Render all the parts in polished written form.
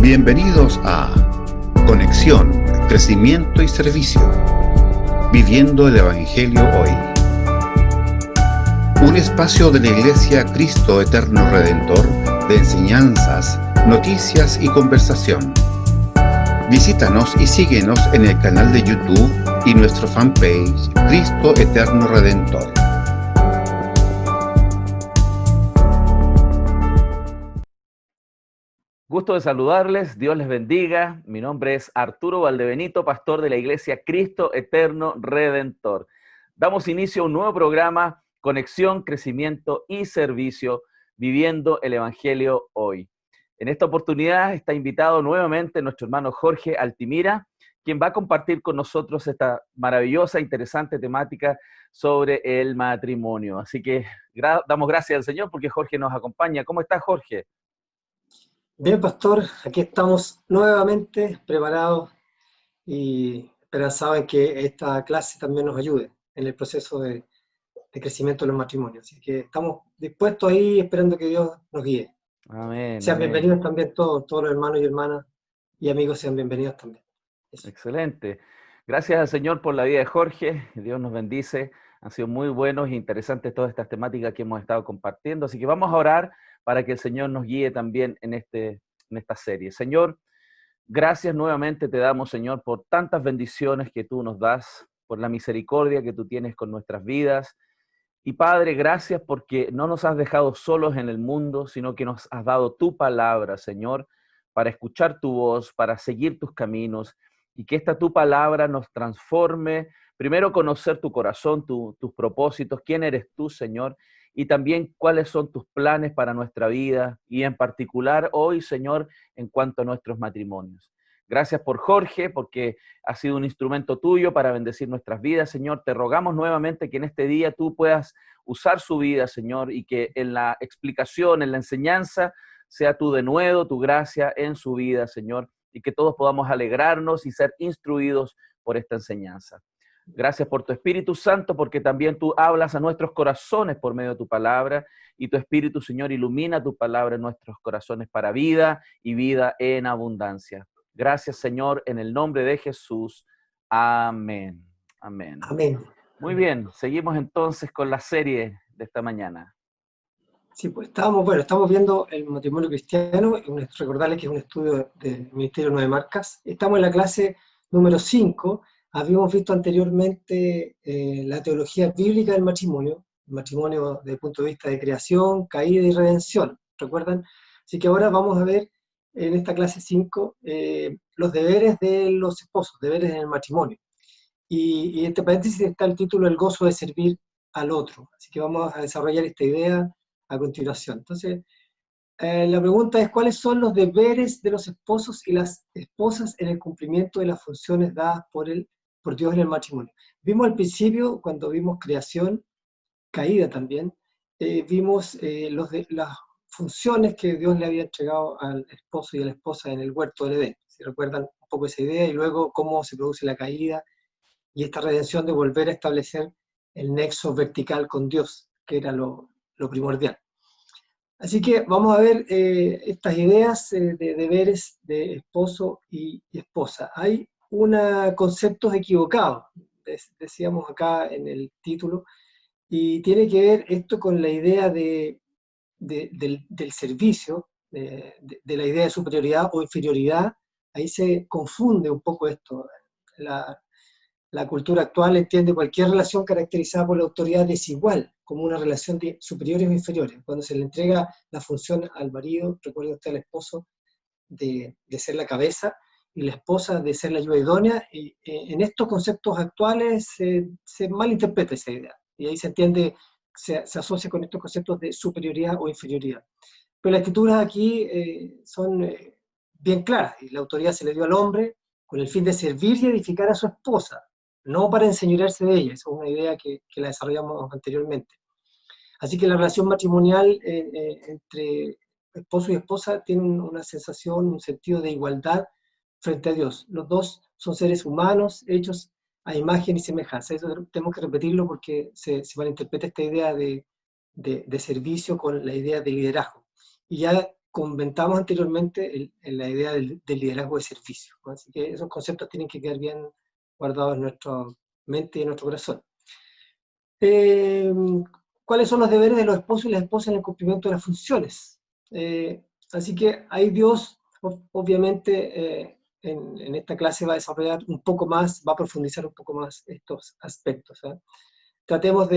Bienvenidos a Conexión, Crecimiento y Servicio, Viviendo el Evangelio Hoy. Un espacio de la Iglesia Cristo Eterno Redentor de enseñanzas, noticias y conversación. Visítanos y síguenos en el canal de YouTube y nuestro fanpage Cristo Eterno Redentor. Gusto de saludarles, Dios les bendiga. Mi nombre es Arturo Valdebenito, pastor de la Iglesia Cristo Eterno Redentor. Damos inicio a un nuevo programa, Conexión, Crecimiento y Servicio, Viviendo el Evangelio Hoy. En esta oportunidad está invitado nuevamente nuestro hermano Jorge Altimira, quien va a compartir con nosotros esta maravillosa, interesante temática sobre el matrimonio. Así que damos gracias al Señor porque Jorge nos acompaña. ¿Cómo está, Jorge? Bien, pastor, aquí estamos nuevamente preparados y esperanzados en que esta clase también nos ayude en el proceso de crecimiento de los matrimonios. Así que estamos dispuestos ahí esperando que Dios nos guíe. Amén. Sean amén. bienvenidos también todos los hermanos y hermanas y amigos, sean bienvenidos también. Eso. Excelente. Gracias al Señor por la vida de Jorge. Dios nos bendice. Han sido muy buenos e interesantes todas estas temáticas que hemos estado compartiendo. Así que vamos a orar para que el Señor nos guíe también en esta serie. Señor, gracias nuevamente te damos, Señor, por tantas bendiciones que tú nos das, por la misericordia que tú tienes con nuestras vidas. Y Padre, gracias porque no nos has dejado solos en el mundo, sino que nos has dado tu palabra, Señor, para escuchar tu voz, para seguir tus caminos, y que esta tu palabra nos transforme, primero conocer tu corazón, tus propósitos, quién eres tú, Señor, y también cuáles son tus planes para nuestra vida, y en particular hoy, Señor, en cuanto a nuestros matrimonios. Gracias por Jorge, porque ha sido un instrumento tuyo para bendecir nuestras vidas, Señor. Te rogamos nuevamente que en este día tú puedas usar su vida, Señor, y que en la explicación, en la enseñanza, sea tu denuedo, tu gracia en su vida, Señor, y que todos podamos alegrarnos y ser instruidos por esta enseñanza. Gracias por tu Espíritu Santo, porque también tú hablas a nuestros corazones por medio de tu palabra, y tu Espíritu, Señor, ilumina tu palabra en nuestros corazones para vida y vida en abundancia. Gracias, Señor, en el nombre de Jesús. Amén. Amén. Amén. Muy bien, seguimos entonces con la serie de esta mañana. Sí, pues estamos viendo el matrimonio cristiano, recordarles que es un estudio del Ministerio Nueve Marcas. Estamos en la clase número 5. Habíamos visto anteriormente la teología bíblica del matrimonio, el matrimonio desde el punto de vista de creación, caída y redención, ¿recuerdan? Así que ahora vamos a ver en esta clase 5 los deberes de los esposos, deberes en el matrimonio. Y entre paréntesis está el título El gozo de servir al otro. Así que vamos a desarrollar esta idea a continuación. Entonces, la pregunta es, ¿cuáles son los deberes de los esposos y las esposas en el cumplimiento de las funciones dadas por Dios en el matrimonio? Vimos al principio, cuando vimos creación, caída también, vimos las funciones que Dios le había entregado al esposo y a la esposa en el huerto del Edén. Si recuerdan un poco esa idea, y luego cómo se produce la caída y esta redención de volver a establecer el nexo vertical con Dios, que era lo primordial. Así que vamos a ver estas ideas de deberes de esposo y esposa. Hay conceptos equivocados, decíamos acá en el título, y tiene que ver esto con la idea del servicio, de la idea de superioridad o inferioridad. Ahí se confunde un poco esto. La cultura actual entiende cualquier relación caracterizada por la autoridad desigual como una relación de superiores o inferiores. Cuando se le entrega la función al marido, recuerde usted al esposo, de ser la cabeza, y la esposa de ser la ayuda idónea, y en estos conceptos actuales se malinterpreta esa idea. Y ahí se entiende, se asocia con estos conceptos de superioridad o inferioridad. Pero las escrituras aquí son bien claras, y la autoridad se le dio al hombre con el fin de servir y edificar a su esposa, no para enseñorearse de ella. Esa es una idea que la desarrollamos anteriormente. Así que la relación matrimonial entre esposo y esposa tiene una sensación, un sentido de igualdad frente a Dios. Los dos son seres humanos hechos a imagen y semejanza. Eso tenemos que repetirlo porque se malinterpreta esta idea de servicio con la idea de liderazgo. Y ya comentamos anteriormente en la idea del liderazgo de servicio, ¿no? Así que esos conceptos tienen que quedar bien guardados en nuestra mente y en nuestro corazón. ¿Cuáles son los deberes de los esposos y las esposas en el cumplimiento de las funciones? Así que ahí Dios, obviamente, en esta clase va a desarrollar un poco más, va a profundizar un poco más estos aspectos, ¿eh? Tratemos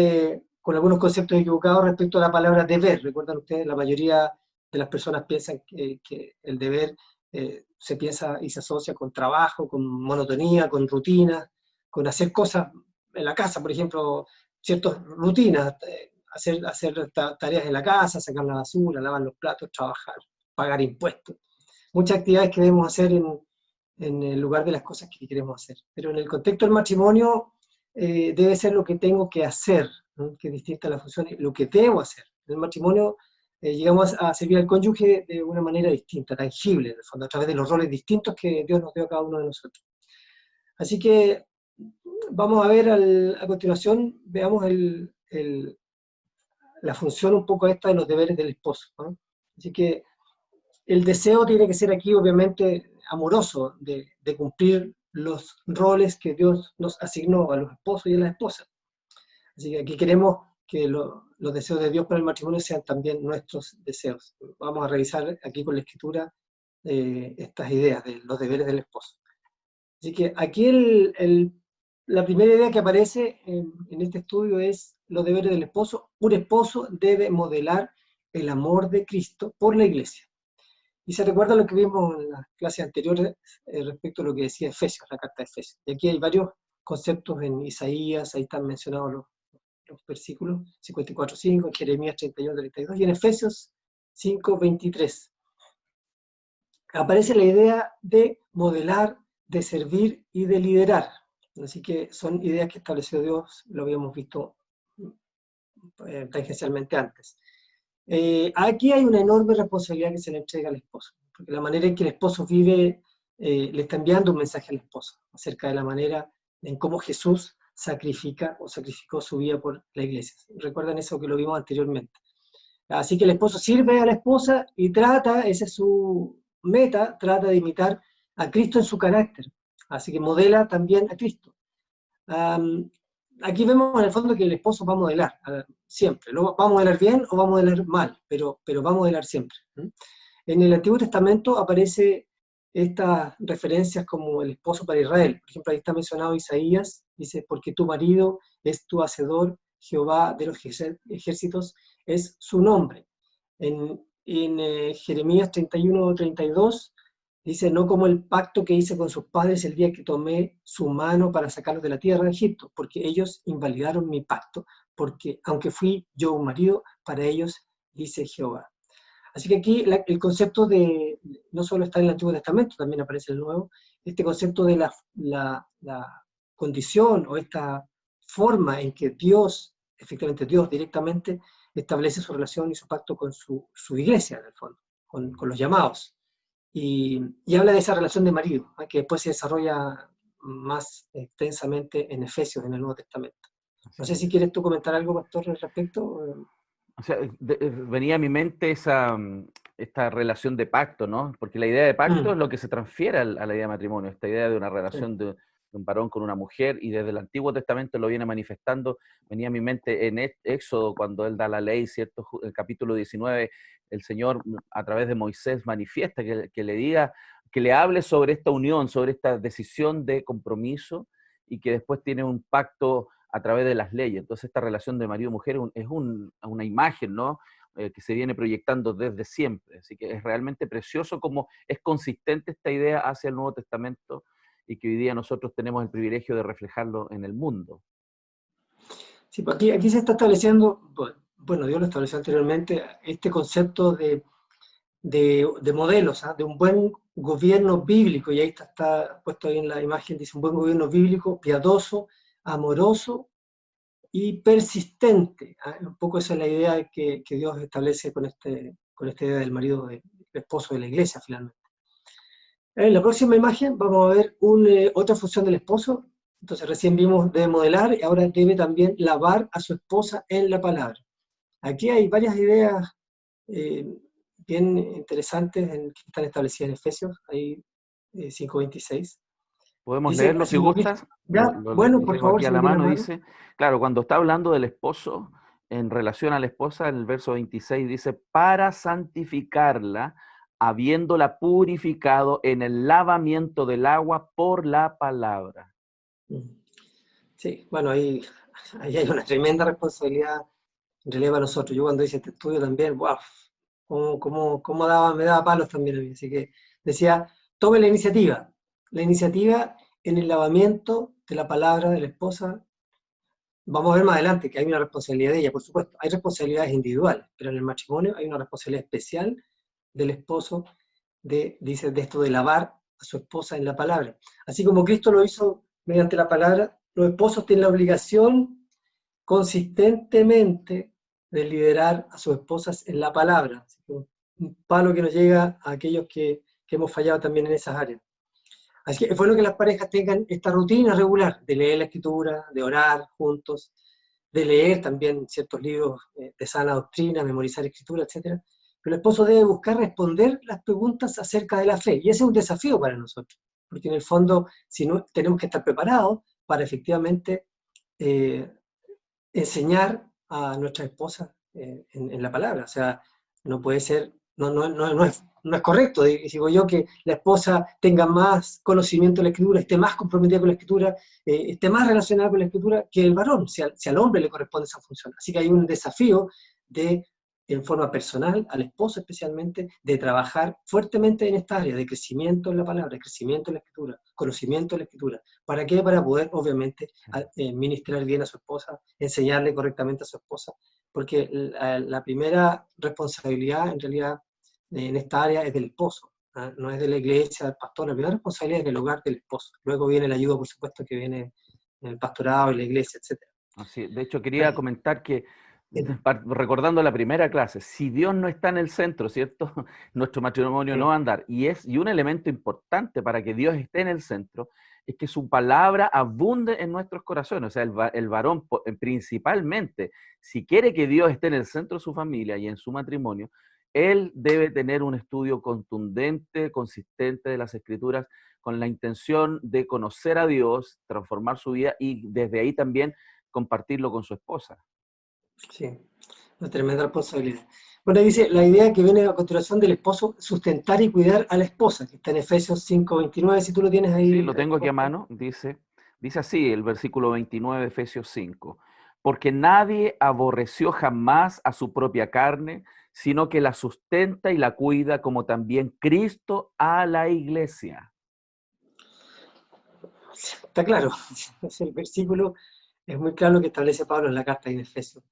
con algunos conceptos equivocados respecto a la palabra deber. Recuerdan ustedes, la mayoría de las personas piensan que el deber se piensa y se asocia con trabajo, con monotonía, con rutina, con hacer cosas en la casa, por ejemplo, ciertas rutinas, hacer tareas en la casa, sacar la basura, lavar los platos, trabajar, pagar impuestos. Muchas actividades que debemos hacer en el lugar de las cosas que queremos hacer. Pero en el contexto del matrimonio debe ser lo que tengo que hacer, ¿no? Que es distinta a la función, lo que debo hacer. En el matrimonio llegamos a servir al cónyuge de una manera distinta, tangible, en el fondo, a través de los roles distintos que Dios nos dio a cada uno de nosotros. Así que vamos a ver a continuación, veamos la función un poco esta de los deberes del esposo, ¿no? Así que el deseo tiene que ser aquí, obviamente, amoroso, de cumplir los roles que Dios nos asignó a los esposos y a las esposas. Así que aquí queremos que los deseos de Dios para el matrimonio sean también nuestros deseos. Vamos a revisar aquí con la Escritura estas ideas de los deberes del esposo. Así que aquí la primera idea que aparece en este estudio es los deberes del esposo. Un esposo debe modelar el amor de Cristo por la iglesia. Y se recuerda lo que vimos en las clases anteriores respecto a lo que decía Efesios, la carta de Efesios. Y aquí hay varios conceptos en Isaías, ahí están mencionados los versículos 54:5, en Jeremías 31:32 y en Efesios 5:23. Aparece la idea de modelar, de servir y de liderar. Así que son ideas que estableció Dios, lo habíamos visto tangencialmente antes. Aquí hay una enorme responsabilidad que se le entrega al esposo, porque la manera en que el esposo vive le está enviando un mensaje al esposo acerca de la manera en cómo Jesús sacrificó su vida por la iglesia. ¿Recuerdan eso que lo vimos anteriormente? Así que el esposo sirve a la esposa y esa es su meta, trata de imitar a Cristo en su carácter. Así que modela también a Cristo. Aquí vemos en el fondo que el esposo va a modelar siempre. ¿Va a modelar bien o va a modelar mal? Pero va a modelar siempre. En el Antiguo Testamento aparece estas referencias como el esposo para Israel. Por ejemplo, ahí está mencionado Isaías, dice, porque tu marido es tu hacedor, Jehová de los ejércitos es su nombre. En Jeremías 31:32 dice, no como el pacto que hice con sus padres el día que tomé su mano para sacarlos de la tierra de Egipto, porque ellos invalidaron mi pacto, porque aunque fui yo un marido, para ellos, dice Jehová. Así que aquí el concepto no solo está en el Antiguo Testamento, también aparece en el Nuevo, este concepto de la condición o esta forma en que Dios, efectivamente Dios directamente, establece su relación y su pacto con su iglesia, en el fondo, con los llamados. Y habla de esa relación de marido, ¿eh? Que después se desarrolla más extensamente en Efesios, en el Nuevo Testamento. No sé si quieres tú comentar algo, Pastor, al respecto. O sea, venía a mi mente esta relación de pacto, ¿no? Porque la idea de pacto es lo que se transfiere a la idea de matrimonio, esta idea de una relación de un varón con una mujer, y desde el Antiguo Testamento lo viene manifestando. Venía a mi mente en Éxodo, cuando él da la ley, ¿cierto? El capítulo 19, el Señor a través de Moisés manifiesta que le diga, que le hable sobre esta unión, sobre esta decisión de compromiso, y que después tiene un pacto a través de las leyes. Entonces esta relación de marido-mujer es una imagen, ¿no? Que se viene proyectando desde siempre. Así que es realmente precioso cómo es consistente esta idea hacia el Nuevo Testamento, y que hoy día nosotros tenemos el privilegio de reflejarlo en el mundo. Sí, pues aquí se está estableciendo, bueno, Dios lo estableció anteriormente, este concepto de modelos, ¿eh? De un buen gobierno bíblico, y ahí está puesto ahí en la imagen, dice un buen gobierno bíblico, piadoso, amoroso y persistente. Un poco esa es la idea que Dios establece con esta idea del marido, del esposo de la iglesia, finalmente. En la próxima imagen vamos a ver otra función del esposo. Entonces recién vimos debe modelar, y ahora debe también lavar a su esposa en la palabra. Aquí hay varias ideas bien interesantes que están establecidas en Efesios, ahí 5:26. Podemos Dice, leerlo así si como Cristo. gustas. Ya, bueno, Lo por tengo favor, aquí a si lo la tiene a mano. mano. Dice, claro, cuando está hablando del esposo, en relación a la esposa, el verso 26 dice, para santificarla, habiéndola purificado en el lavamiento del agua por la palabra. Sí, bueno, ahí hay una tremenda responsabilidad en realidad para nosotros. Yo cuando hice este estudio también, wow, me daba palos también a mí. Así que decía, tome la iniciativa en el lavamiento de la palabra de la esposa. Vamos a ver más adelante que hay una responsabilidad de ella, por supuesto. Hay responsabilidades individuales, pero en el matrimonio hay una responsabilidad especial del esposo dice, de esto de lavar a su esposa en la palabra. Así como Cristo lo hizo mediante la palabra, los esposos tienen la obligación consistentemente de liderar a sus esposas en la palabra. Así que un palo que nos llega a aquellos que hemos fallado también en esas áreas. Así que es bueno que las parejas tengan esta rutina regular de leer la escritura, de orar juntos, de leer también ciertos libros de sana doctrina, memorizar escritura, etc. Pero el esposo debe buscar responder las preguntas acerca de la fe. Y ese es un desafío para nosotros, porque en el fondo si no, tenemos que estar preparados para efectivamente enseñar a nuestra esposa en la palabra. O sea, no puede ser, no es correcto, digo yo, que la esposa tenga más conocimiento de la escritura, esté más comprometida con la escritura, esté más relacionada con la escritura que el varón, si al hombre le corresponde esa función. Así que hay un desafío en forma personal, al esposo especialmente, de trabajar fuertemente en esta área de crecimiento en la palabra, de crecimiento en la escritura, conocimiento de la escritura. ¿Para qué? Para poder, obviamente, ministrar bien a su esposa, enseñarle correctamente a su esposa, porque la primera responsabilidad, en realidad, en esta área es del esposo, no es de la iglesia, del pastor. La primera responsabilidad es del hogar del esposo. Luego viene la ayuda, por supuesto, que viene en el pastorado, en la iglesia, etc. Así, de hecho, quería comentar que, Bien. recordando la primera clase, si Dios no está en el centro, ¿cierto? Nuestro matrimonio no va a andar. Y un elemento importante para que Dios esté en el centro es que su palabra abunde en nuestros corazones. O sea, el varón principalmente, si quiere que Dios esté en el centro de su familia y en su matrimonio, él debe tener un estudio contundente, consistente de las Escrituras, con la intención de conocer a Dios, transformar su vida y desde ahí también compartirlo con su esposa. Sí, una tremenda responsabilidad. Bueno, dice, la idea que viene a continuación del esposo, sustentar y cuidar a la esposa, que está en Efesios 5:29, si tú lo tienes Sí, ahí. lo tengo aquí a mano, dice así el versículo 29 de Efesios 5, porque nadie aborreció jamás a su propia carne, sino que la sustenta y la cuida, como también Cristo a la iglesia. Está claro, el versículo es muy claro lo que establece Pablo en la carta de Efesios.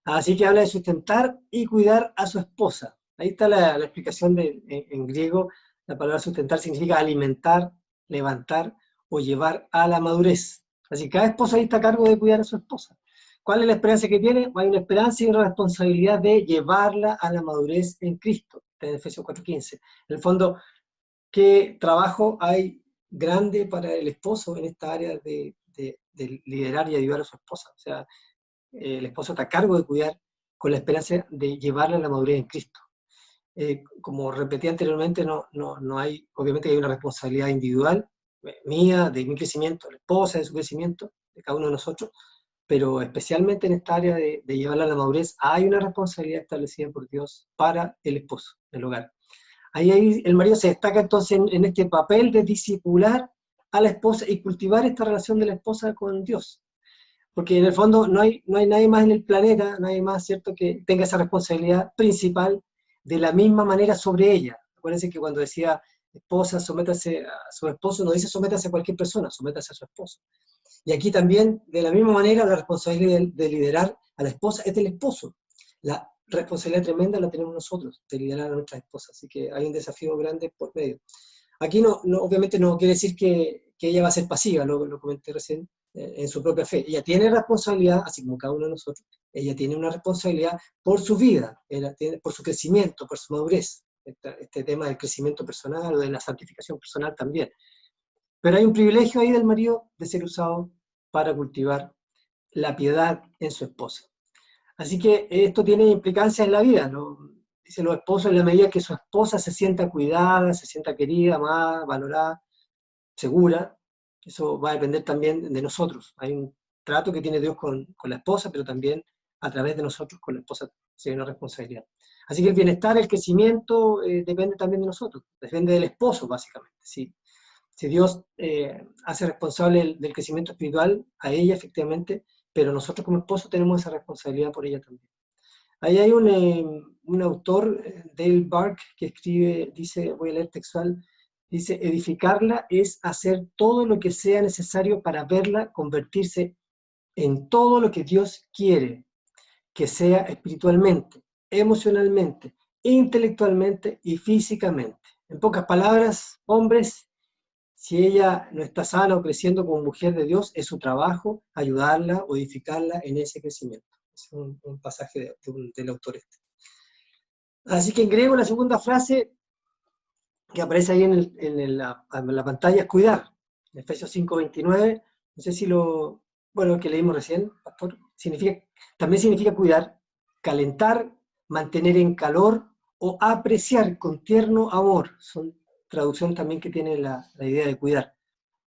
Así que habla de sustentar y cuidar a su esposa. Ahí está la explicación en griego. La palabra sustentar significa alimentar, levantar o llevar a la madurez. Así que cada esposa ahí está a cargo de cuidar a su esposa. ¿Cuál es la esperanza que tiene? Hay una esperanza y una responsabilidad de llevarla a la madurez en Cristo. Está en Efesios 4:15. En el fondo, ¿qué trabajo hay grande para el esposo en esta área de liderar y ayudar a su esposa? O sea, el esposo está a cargo de cuidar con la esperanza de llevarla a la madurez en Cristo. Como repetí anteriormente, no hay, obviamente hay una responsabilidad individual, mía, de mi crecimiento, la esposa, de su crecimiento, de cada uno de nosotros, pero especialmente en esta área de llevarla a la madurez, hay una responsabilidad establecida por Dios para el esposo, el hogar. Ahí el marido se destaca entonces en este papel de discipular a la esposa y cultivar esta relación de la esposa con Dios. Porque en el fondo no hay nadie más en el planeta, nadie más, ¿cierto?, que tenga esa responsabilidad principal de la misma manera sobre ella. Acuérdense que cuando decía esposa, sométase a su esposo, no dice sométase a cualquier persona, sométase a su esposo. Y aquí también, de la misma manera, la responsabilidad de liderar a la esposa es del esposo. La responsabilidad tremenda la tenemos nosotros, de liderar a nuestras esposas. Así que hay un desafío grande por medio. Aquí obviamente no quiere decir que ella va a ser pasiva, lo comenté recién, en su propia fe. Ella tiene responsabilidad, así como cada uno de nosotros, ella tiene una responsabilidad por su vida, por su crecimiento, por su madurez. Este tema del crecimiento personal o de la santificación personal también. Pero hay un privilegio ahí del marido de ser usado para cultivar la piedad en su esposa. Así que esto tiene implicancias en la vida, ¿no? dice los esposos en la medida que su esposa se sienta cuidada, se sienta querida, amada, valorada, segura. Eso va a depender también de nosotros. Hay un trato que tiene Dios con la esposa, pero también a través de nosotros con la esposa sí hay una responsabilidad. Así que el bienestar, el crecimiento, depende también de nosotros, depende del esposo, básicamente. ¿Sí? Si Dios hace responsable del crecimiento espiritual a ella, efectivamente, pero nosotros como esposos tenemos esa responsabilidad por ella también. Ahí hay un autor, Dale Bark, que escribe, dice, voy a leer textual, dice, edificarla es hacer todo lo que sea necesario para verla convertirse en todo lo que Dios quiere que sea espiritualmente, emocionalmente, intelectualmente y físicamente. En pocas palabras, hombres, si ella no está sana o creciendo como mujer de Dios, es su trabajo ayudarla o edificarla en ese crecimiento. Es un pasaje del autor este. Así que en griego la segunda frase que aparece ahí en la pantalla es cuidar. En Efesios 5:29, no sé si bueno, que leímos recién, pastor, también significa cuidar, calentar, mantener en calor o apreciar con tierno amor. Son traducción también que tiene la idea de cuidar.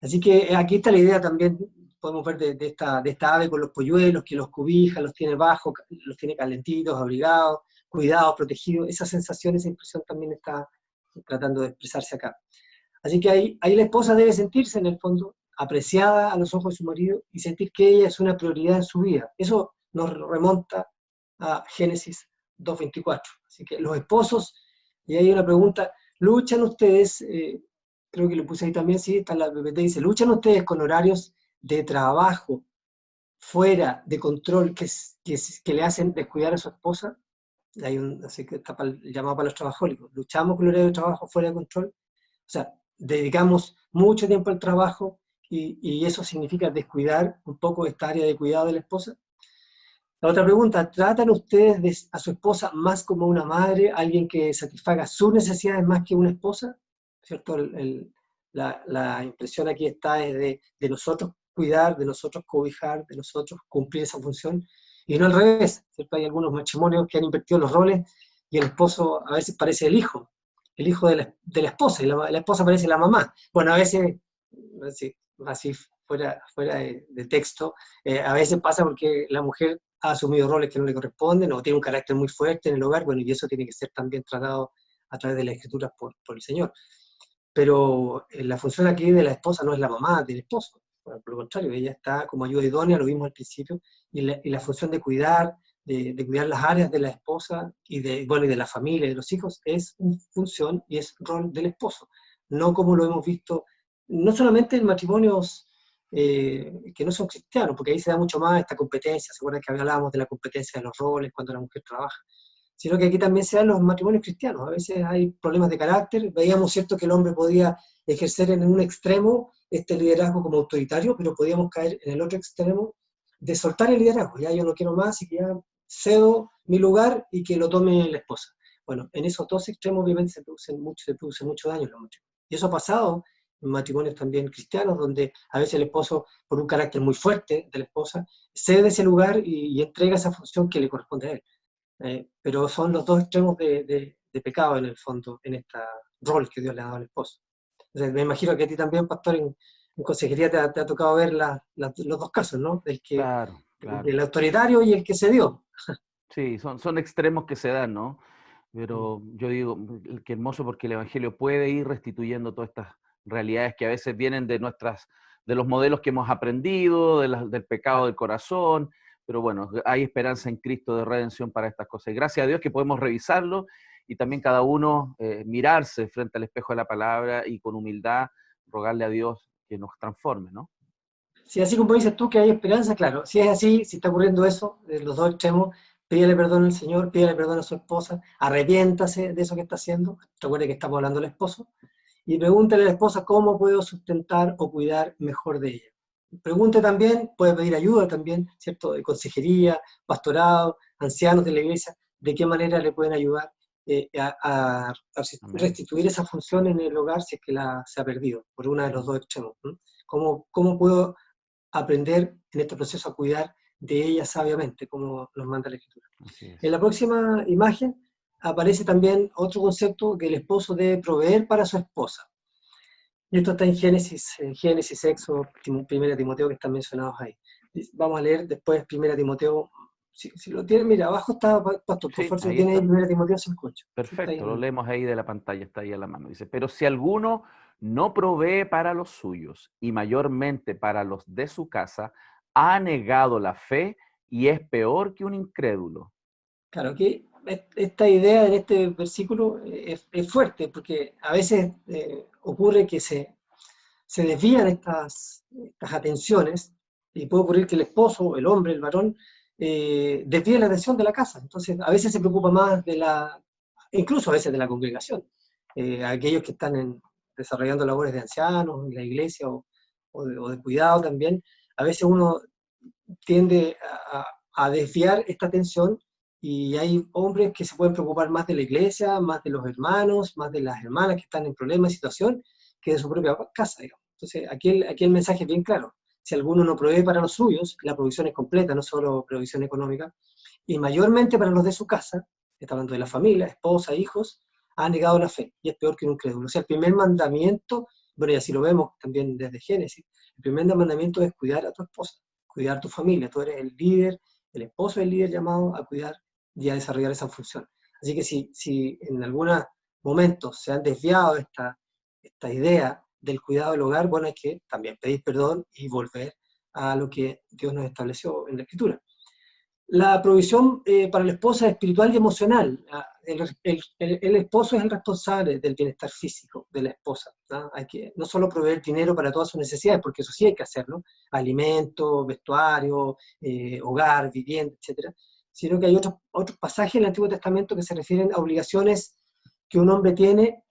Así que aquí está la idea también, podemos ver de esta ave con los polluelos, que los cobija, los tiene bajos, los tiene calentitos, abrigados, cuidados, protegidos. Esa sensación, esa impresión también está tratando de expresarse acá. Así que ahí la esposa debe sentirse, en el fondo, apreciada a los ojos de su marido y sentir que ella es una prioridad en su vida. Eso nos remonta a Génesis 2:24. Así que los esposos, y hay una pregunta, ¿luchan ustedes, creo que lo puse ahí también, sí, está en la PPT, dice, ¿luchan ustedes con horarios de trabajo fuera de control que le hacen descuidar a su esposa? Así que está el llamado para los trabajólicos. ¿Luchamos con el horario de trabajo fuera de control? O sea, dedicamos mucho tiempo al trabajo y eso significa descuidar un poco esta área de cuidado de la esposa. La otra pregunta, ¿tratan ustedes a su esposa más como una madre, alguien que satisfaga sus necesidades más que una esposa? ¿Cierto? La impresión aquí está es de nosotros cuidar, de nosotros cobijar, de nosotros cumplir esa función, y no al revés, ¿cierto? Hay algunos matrimonios que han invertido los roles y el esposo a veces parece el hijo de la esposa, y la esposa parece la mamá. Bueno, a veces, así fuera de texto, a veces pasa porque la mujer ha asumido roles que no le corresponden o tiene un carácter muy fuerte en el hogar, bueno, y eso tiene que ser también tratado a través de las escrituras por el Señor. Pero la función aquí de la esposa no es la mamá del esposo, por lo contrario, ella está como ayuda idónea, lo vimos al principio, y la función de cuidar, de cuidar las áreas de la esposa y de la familia y de los hijos es una función y es rol del esposo, no como lo hemos visto, no solamente en matrimonios que no son cristianos, porque ahí se da mucho más esta competencia, ¿se acuerdan que hablábamos de la competencia de los roles cuando la mujer trabaja? Sino que aquí también se dan los matrimonios cristianos. A veces hay problemas de carácter. Veíamos, cierto, que el hombre podía ejercer en un extremo este liderazgo como autoritario, pero podíamos caer en el otro extremo de soltar el liderazgo. Ya yo no quiero más y que ya cedo mi lugar y que lo tome la esposa. Bueno, en esos dos extremos obviamente se produce mucho daño en los matrimonios. Y eso ha pasado en matrimonios también cristianos, donde a veces el esposo, por un carácter muy fuerte de la esposa, cede ese lugar y entrega esa función que le corresponde a él. Pero son los dos extremos de pecado en el fondo, en este rol que Dios le ha dado al esposo. Entonces, me imagino que a ti también, pastor, en consejería te ha tocado ver los dos casos, ¿no? Claro, claro. El autoritario y el que cedió. Sí, son extremos que se dan, ¿no? Pero yo digo, qué hermoso porque el Evangelio puede ir restituyendo todas estas realidades que a veces vienen de los modelos que hemos aprendido, del pecado del corazón, pero bueno, hay esperanza en Cristo de redención para estas cosas. Y gracias a Dios que podemos revisarlo y también cada uno mirarse frente al espejo de la palabra y con humildad rogarle a Dios que nos transforme, ¿no? Si así como dices tú que hay esperanza, claro, si es así, si está ocurriendo eso, de los dos extremos, pídele perdón al Señor, pídele perdón a su esposa, arrepiéntase de eso que está haciendo, recuerde que estamos hablando del esposo, y pregúntele a la esposa cómo puedo sustentar o cuidar mejor de ella. Pregunte también, puede pedir ayuda también, ¿cierto? De consejería, pastorado, ancianos de la iglesia, de qué manera le pueden ayudar a restituir esa función en el hogar si es que se ha perdido por uno de los dos extremos. ¿No? ¿Cómo puedo aprender en este proceso a cuidar de ella sabiamente, como nos manda la Escritura? Así es. En la próxima imagen, aparece también otro concepto que el esposo debe proveer para su esposa. Y esto está en Génesis, Éxodo, 1 Timoteo, que están mencionados ahí. Vamos a leer después 1 Timoteo, si lo tienen, mira, abajo está, Pastor, por Sí, favor, si lo ahí tiene ahí, está. 1 Timoteo 5:8. Perfecto, lo leemos ahí de la pantalla, está ahí a la mano. Dice, pero si alguno no provee para los suyos y mayormente para los de su casa, ha negado la fe y es peor que un incrédulo. Claro, que esta idea en este versículo es fuerte, porque a veces ocurre que se desvían estas atenciones y puede ocurrir que el esposo, el hombre, el varón, desvíe la atención de la casa. Entonces, a veces se preocupa más incluso a veces de la congregación. Aquellos que están desarrollando labores de ancianos en la iglesia o de cuidado también, a veces uno tiende a desviar esta atención y hay hombres que se pueden preocupar más de la iglesia, más de los hermanos, más de las hermanas que están en problemas, situación, que de su propia casa, digamos. Entonces, aquí el mensaje es bien claro. Si alguno no provee para los suyos, la provisión es completa, no solo provisión económica, y mayormente para los de su casa, está hablando de la familia, esposa, hijos, ha negado la fe, y es peor que un incrédulo. O sea, el primer mandamiento, bueno, y así lo vemos también desde Génesis, el primer mandamiento es cuidar a tu esposa, cuidar tu familia, tú eres el líder, el esposo es el líder llamado a cuidar y a desarrollar esa función. Así que si en algunos momentos se han desviado esta idea del cuidado del hogar, bueno, hay que también pedir perdón y volver a lo que Dios nos estableció en la Escritura. La provisión para la esposa es espiritual y emocional. El esposo es el responsable del bienestar físico de la esposa, ¿no? Hay que no solo proveer dinero para todas sus necesidades, porque eso sí hay que hacerlo, alimento, vestuario, hogar, vivienda, etc., sino que hay otros pasajes en el Antiguo Testamento que se refieren a obligaciones que un hombre tiene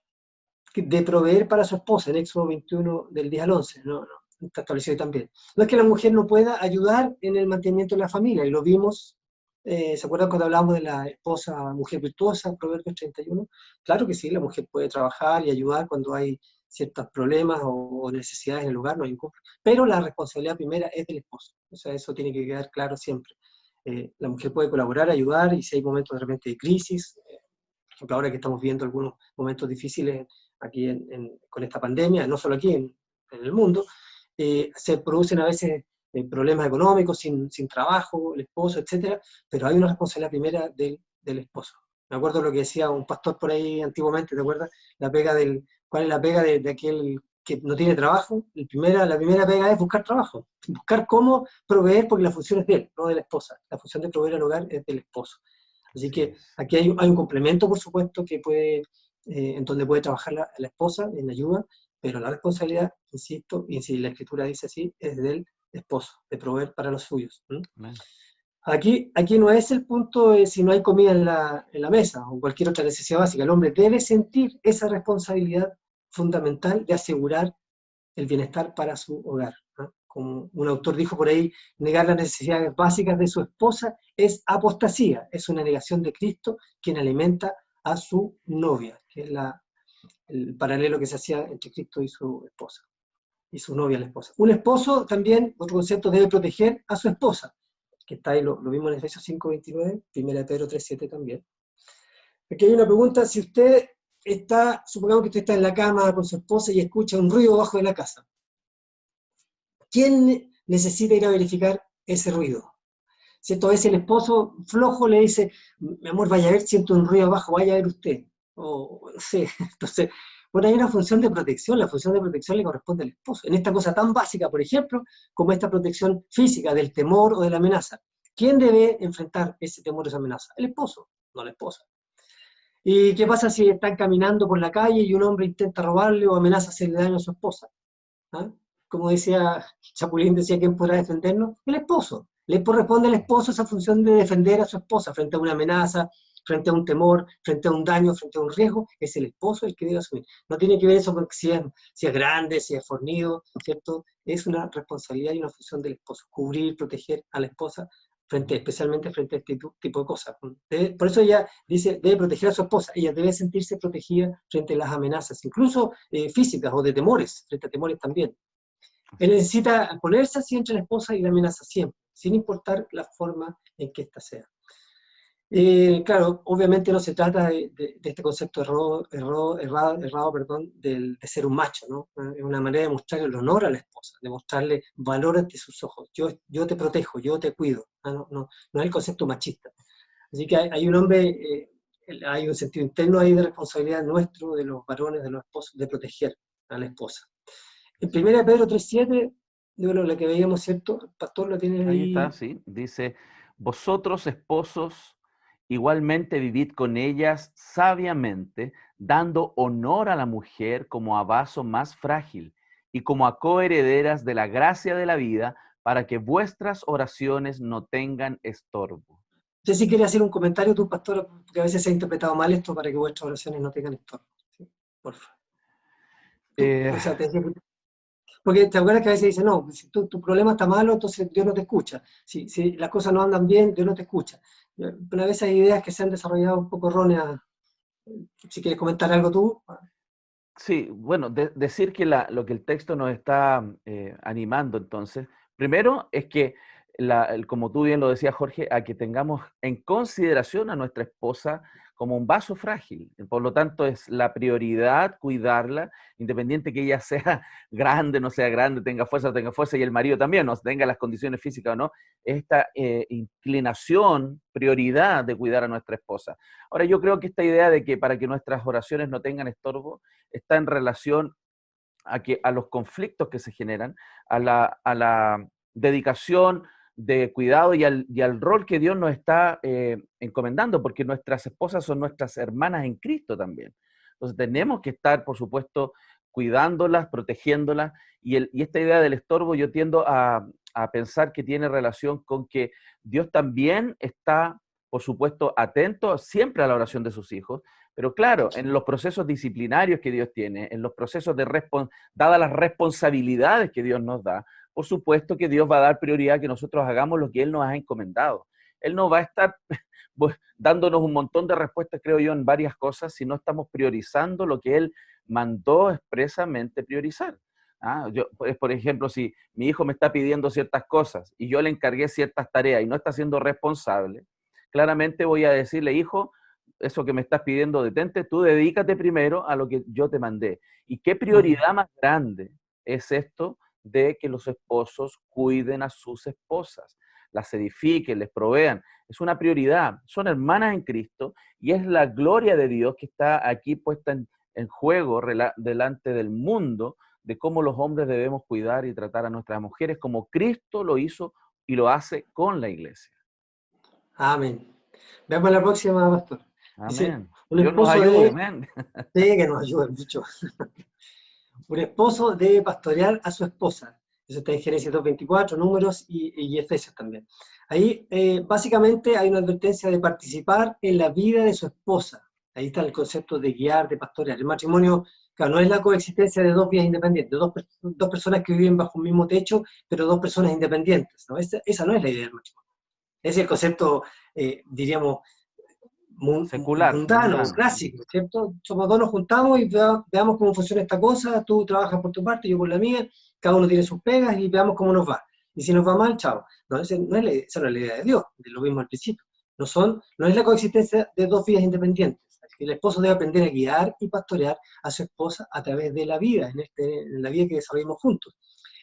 de proveer para su esposa, en Éxodo 21 del 10 al 11, no, está establecido ahí también. No es que la mujer no pueda ayudar en el mantenimiento de la familia, y lo vimos, ¿se acuerdan cuando hablamos de la esposa, mujer virtuosa, Proverbios 31? Claro que sí, la mujer puede trabajar y ayudar cuando hay ciertos problemas o necesidades en el hogar, no hay ningún problema, pero la responsabilidad primera es del esposo, o sea, eso tiene que quedar claro siempre. La mujer puede colaborar, ayudar, y si hay momentos de repente de crisis, por ejemplo, ahora que estamos viendo algunos momentos difíciles aquí con esta pandemia, no solo aquí en el mundo, se producen a veces problemas económicos, sin trabajo, el esposo, etcétera, pero hay una responsabilidad primera del esposo. Me acuerdo lo que decía un pastor por ahí antiguamente, ¿te acuerdas? ¿Cuál es la pega de aquel que no tiene trabajo? La primera pega es buscar trabajo, buscar cómo proveer, porque la función es de él, no de la esposa. La función de proveer al hogar es del esposo. Así que aquí hay un complemento, por supuesto, que en donde puede trabajar la esposa en ayuda, pero la responsabilidad, insisto, y si la Escritura dice así, es del esposo, de proveer para los suyos. Aquí no es el punto de si no hay comida en la mesa o cualquier otra necesidad básica. El hombre debe sentir esa responsabilidad fundamental de asegurar el bienestar para su hogar, ¿no? Como un autor dijo por ahí, negar las necesidades básicas de su esposa es apostasía, es una negación de Cristo quien alimenta a su novia, que es el paralelo que se hacía entre Cristo y su esposa, y su novia, la esposa. Un esposo también, otro concepto, debe proteger a su esposa, que está ahí, lo vimos en Efesios 5:29, 1 Pedro 3:7 también. Aquí hay una pregunta, si usted supongamos que usted está en la cama con su esposa y escucha un ruido abajo de la casa, ¿quién necesita ir a verificar ese ruido? ¿Cierto? A veces el esposo flojo le dice, mi amor, vaya a ver, siento un ruido abajo, vaya a ver usted. O no sé, entonces, bueno, hay una función de protección, la función de protección le corresponde al esposo. En esta cosa tan básica, por ejemplo, como esta protección física del temor o de la amenaza. ¿Quién debe enfrentar ese temor o esa amenaza? El esposo, no la esposa. ¿Y qué pasa si están caminando por la calle y un hombre intenta robarle o amenaza hacerle daño a su esposa? ¿Ah? Como decía Chapulín, decía, ¿quién podrá defendernos? El esposo. Le corresponde al esposo esa función de defender a su esposa frente a una amenaza, frente a un temor, frente a un daño, frente a un riesgo. Es el esposo el que debe asumir. No tiene que ver eso con si es grande, si es fornido, ¿cierto? Es una responsabilidad y una función del esposo. Cubrir, proteger a la esposa, especialmente frente a este tipo de cosas. Por eso ella dice, debe proteger a su esposa. Ella debe sentirse protegida frente a las amenazas, incluso físicas o de temores, frente a temores también. Él necesita ponerse así entre la esposa y la amenaza siempre, sin importar la forma en que ésta sea. Claro, obviamente no se trata de este concepto errado, perdón, de ser un macho, ¿no? Es una manera de mostrarle el honor a la esposa, de mostrarle valor ante sus ojos. Yo te protejo, yo te cuido. No es el concepto machista. Así que hay un hombre, hay un sentido interno ahí de responsabilidad nuestro, de los varones, de los esposos, de proteger a la esposa. En 1 Pedro 3:7, lo que veíamos, ¿cierto? El pastor lo tiene Ahí ahí. está, sí. Dice, vosotros esposos igualmente vivid con ellas sabiamente, dando honor a la mujer como a vaso más frágil y como a coherederas de la gracia de la vida, para que vuestras oraciones no tengan estorbo. No sé si quiere hacer un comentario tu pastor, porque a veces se ha interpretado mal esto para que vuestras oraciones no tengan estorbo. ¿Sí? Por favor. Eh, O sea, porque te acuerdas que a veces dicen, no, si tu problema está malo, entonces Dios no te escucha. Si las cosas no andan bien, Dios no te escucha. Pero a veces hay ideas que se han desarrollado un poco erróneas. Si quieres comentar algo tú. Sí, bueno, decir que lo que el texto nos está animando entonces, primero es que, como tú bien lo decías, Jorge, a que tengamos en consideración a nuestra esposa como un vaso frágil. Por lo tanto, es la prioridad cuidarla, independiente que ella sea grande, no sea grande, tenga fuerza, no tenga fuerza, y el marido también, no tenga las condiciones físicas o no, esta inclinación, prioridad de cuidar a nuestra esposa. Ahora, yo creo que esta idea de que para que nuestras oraciones no tengan estorbo, está en relación a los conflictos que se generan, a la dedicación de cuidado y al rol que Dios nos está encomendando, porque nuestras esposas son nuestras hermanas en Cristo también. Entonces tenemos que estar, por supuesto, cuidándolas, protegiéndolas, y esta idea del estorbo yo tiendo a pensar que tiene relación con que Dios también está, por supuesto, atento siempre a la oración de sus hijos, pero claro, en los procesos disciplinarios que Dios tiene, en los procesos dadas las responsabilidades que Dios nos da, por supuesto que Dios va a dar prioridad a que nosotros hagamos lo que Él nos ha encomendado. Él no va a estar dándonos un montón de respuestas, creo yo, en varias cosas, si no estamos priorizando lo que Él mandó expresamente priorizar. Por ejemplo, si mi hijo me está pidiendo ciertas cosas y yo le encargué ciertas tareas y no está siendo responsable, claramente voy a decirle, hijo, eso que me estás pidiendo, detente, tú dedícate primero a lo que yo te mandé. ¿Y qué prioridad más grande es esto de que los esposos cuiden a sus esposas, las edifiquen, les provean? Es una prioridad, son hermanas en Cristo y es la gloria de Dios que está aquí puesta en juego delante del mundo, de cómo los hombres debemos cuidar y tratar a nuestras mujeres como Cristo lo hizo y lo hace con la iglesia. Amén. Veamos la próxima, pastor. Dice, Amén. un Dios nos esposo ayude, debe, amén. sí, que nos ayude mucho. Un esposo debe pastorear a su esposa. Eso está en Génesis 2:24, Números y Efesios también. Ahí básicamente hay una advertencia de participar en la vida de su esposa. Ahí está el concepto de guiar, de pastorear. El matrimonio, claro, no es la coexistencia de dos vidas independientes, dos personas que viven bajo un mismo techo, pero dos personas independientes, ¿no? Esa no es la idea del matrimonio. Ese es el concepto, diríamos, Secular, mundano, mundano. clásico, ¿cierto? Somos dos, nos juntamos y veamos cómo funciona esta cosa, tú trabajas por tu parte, yo por la mía, cada uno tiene sus pegas y veamos cómo nos va. Y si nos va mal, chao. No, esa no es la idea de Dios, de lo mismo al principio. No es la coexistencia de dos vidas independientes. El esposo debe aprender a guiar y pastorear a su esposa a través de la vida, en la vida que desarrollamos juntos.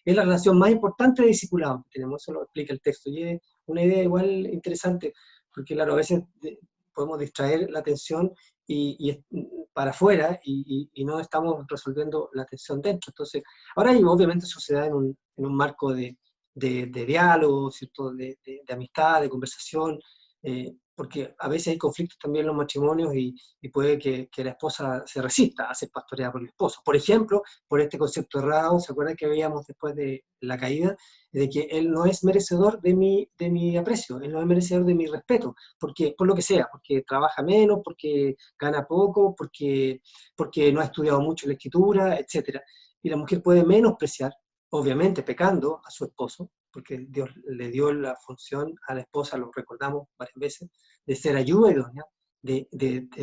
Es la relación más importante de discipulado que tenemos, eso lo explica el texto. Y es una idea igual interesante, porque claro, a veces podemos distraer la atención y para afuera y no estamos resolviendo la atención dentro. Entonces, ahora obviamente eso se da en un marco de diálogo, ¿cierto? De amistad, de conversación, porque a veces hay conflictos también en los matrimonios y puede que la esposa se resista a ser pastoreada por el esposo. Por ejemplo, por este concepto errado, ¿se acuerdan que veíamos después de la caída? De que él no es merecedor de mi aprecio, él no es merecedor de mi respeto, porque, por lo que sea, porque trabaja menos, porque gana poco, porque no ha estudiado mucho la escritura, etc. Y la mujer puede menospreciar, obviamente pecando, a su esposo, porque Dios le dio la función a la esposa, lo recordamos varias veces, de ser ayuda idónea, de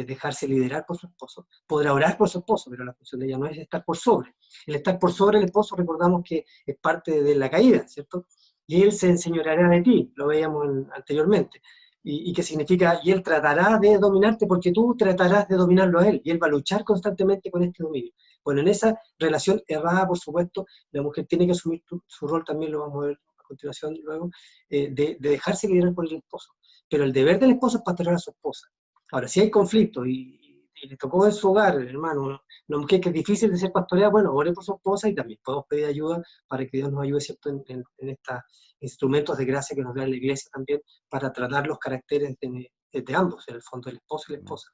dejarse liderar por su esposo. Podrá orar por su esposo, pero la función de ella no es estar por sobre. El estar por sobre el esposo, recordamos que es parte de la caída, ¿cierto? Y él se enseñoreará de ti, lo veíamos anteriormente. y que significa, y él tratará de dominarte porque tú tratarás de dominarlo a él, y él va a luchar constantemente con este dominio. Bueno, en esa relación errada, por supuesto, la mujer tiene que asumir su rol, también lo vamos a ver a continuación luego, de dejarse liderar por el esposo. Pero el deber del esposo es pastorear a su esposa. Ahora, si hay conflicto y le tocó en su hogar, hermano, una mujer que es difícil de ser pastoreada, bueno, ore por su esposa y también podemos pedir ayuda para que Dios nos ayude, ¿cierto?, en estos instrumentos de gracia que nos da la iglesia también para tratar los caracteres de ambos, en el fondo, el esposo y la esposa.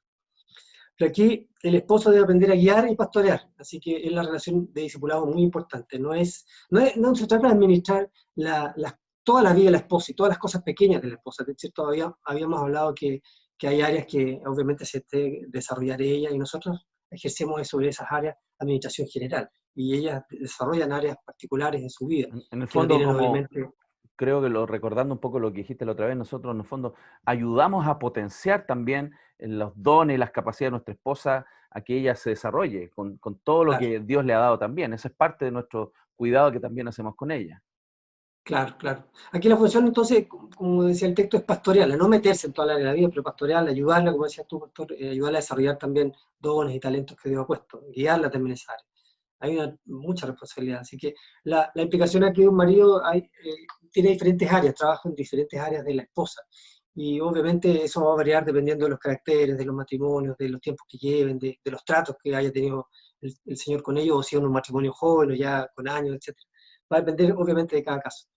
Pero aquí el esposo debe aprender a guiar y pastorear, así que es la relación de discipulado muy importante. No se trata de administrar toda la vida de la esposa y todas las cosas pequeñas de la esposa. De hecho, todavía habíamos hablado que hay áreas que obviamente se debe desarrollar ella, y nosotros ejercemos sobre esas áreas administración general, y ellas desarrollan áreas particulares en su vida, En el que no fondo, tienen como obviamente... creo que recordando un poco lo que dijiste la otra vez, nosotros en el fondo ayudamos a potenciar también los dones y las capacidades de nuestra esposa a que ella se desarrolle con todo lo Claro. que Dios le ha dado también. Eso es parte de nuestro cuidado que también hacemos con ella. Claro, claro. Aquí la función, entonces, como decía el texto, es pastorearla, no meterse en toda la área de la vida, pero pastorearla, ayudarla, como decías tú, pastor, ayudarla a desarrollar también dones y talentos que Dios ha puesto, guiarla también en esa área. Hay mucha responsabilidad. Así que la implicación aquí de un marido tiene diferentes áreas, trabaja en diferentes áreas de la esposa. Y obviamente eso va a variar dependiendo de los caracteres, de los matrimonios, de los tiempos que lleven, de los tratos que haya tenido el Señor con ellos, o si es un matrimonio joven o ya con años, etc. Va a depender obviamente de cada caso.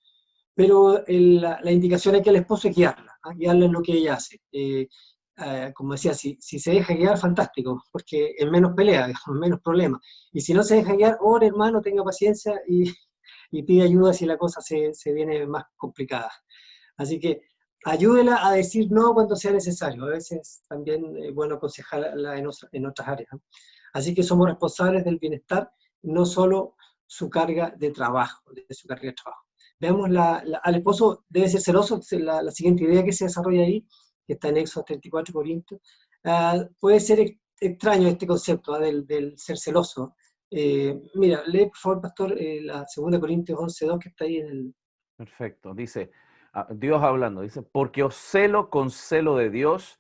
Pero la indicación aquí al esposo es guiarla, guiarla en lo que ella hace. Como decía, si se deja guiar, fantástico, porque es menos pelea, es menos problema. Y si no se deja guiar, ore, hermano, tenga paciencia y pide ayuda si la cosa se viene más complicada. Así que ayúdela a decir no cuando sea necesario. A veces también es bueno aconsejarla en otras áreas. Así que somos responsables del bienestar, no solo su carga de trabajo, de su carga de trabajo. Veamos, al esposo debe ser celoso, la siguiente idea que se desarrolla ahí, que está en Éxodo 34 Corintios, puede ser extraño este concepto del ser celoso. Mira, lee por favor, pastor, la 2 Corintios 11:2, que está ahí en el... Perfecto. Dice, Dios hablando, dice, porque os celo con celo de Dios,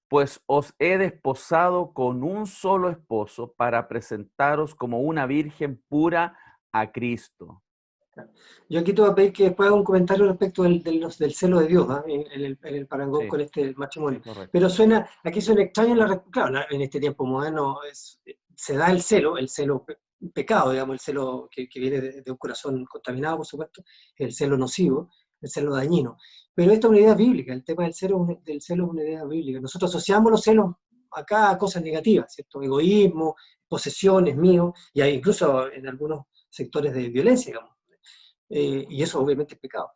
pues os he desposado con un solo esposo para presentaros como una virgen pura a Cristo. Yo aquí te voy a pedir que después haga un comentario respecto del celo de Dios, en el parangón Sí, con este matrimonio. sí, correcto. Pero aquí suena extraño, claro, en este tiempo moderno se da el celo pecado, digamos, el celo que viene de un corazón contaminado, por supuesto, el celo nocivo, el celo dañino. Pero esta es una idea bíblica, el tema del celo es una idea bíblica. Nosotros asociamos los celos acá a cosas negativas, ¿cierto? Egoísmo, posesiones míos, y hay incluso en algunos sectores de violencia, digamos. Y eso obviamente es pecado.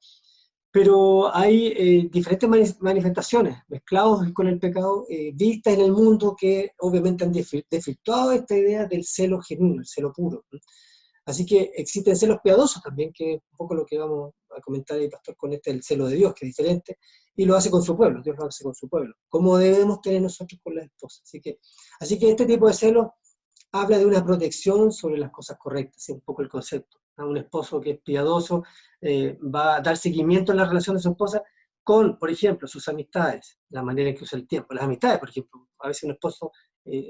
Pero hay diferentes manifestaciones mezclados con el pecado, vistas en el mundo, que obviamente han desvirtuado esta idea del celo genuino, el celo puro. Así que existen celos piadosos también, que es un poco lo que vamos a comentar ahí, pastor, con el celo de Dios, que es diferente, y lo hace con su pueblo, Dios lo hace con su pueblo, como debemos tener nosotros con las esposas. Así que este tipo de celos habla de una protección sobre las cosas correctas, es un poco el concepto. Un esposo que es piadoso va a dar seguimiento en la relación de su esposa con, por ejemplo, sus amistades, la manera en que usa el tiempo. Las amistades, por ejemplo, a veces un esposo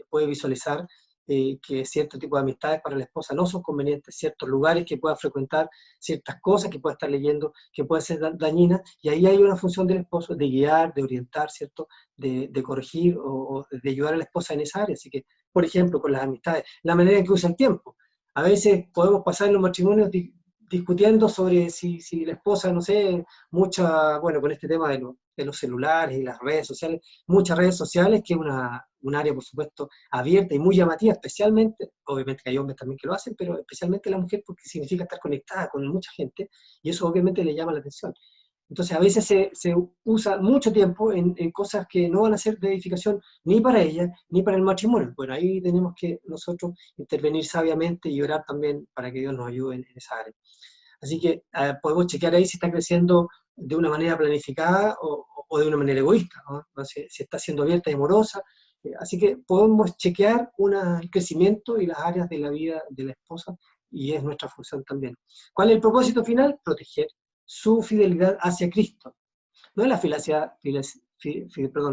puede visualizar que cierto tipo de amistades para la esposa no son convenientes, ciertos lugares que pueda frecuentar, ciertas cosas que pueda estar leyendo, que pueden ser dañinas, y ahí hay una función del esposo de guiar, de orientar, ¿cierto?, de corregir o de ayudar a la esposa en esa área. Así que, por ejemplo, con las amistades, la manera en que usa el tiempo. A veces podemos pasar en los matrimonios discutiendo sobre si la esposa, no sé, bueno, con este tema de los celulares y las redes sociales, muchas redes sociales, que es un área, por supuesto, abierta y muy llamativa, especialmente, obviamente que hay hombres también que lo hacen, pero especialmente la mujer, porque significa estar conectada con mucha gente, y eso obviamente le llama la atención. Entonces a veces se usa mucho tiempo en cosas que no van a ser de edificación ni para ella, ni para el matrimonio. Bueno, ahí tenemos que nosotros intervenir sabiamente y orar también para que Dios nos ayude en esa área. Así que podemos chequear ahí si está creciendo de una manera planificada o de una manera egoísta, ¿no? Si está siendo abierta y amorosa. Así que podemos chequear el crecimiento y las áreas de la vida de la esposa, y es nuestra función también. ¿Cuál es el propósito final? Proteger su fidelidad hacia Cristo. No es la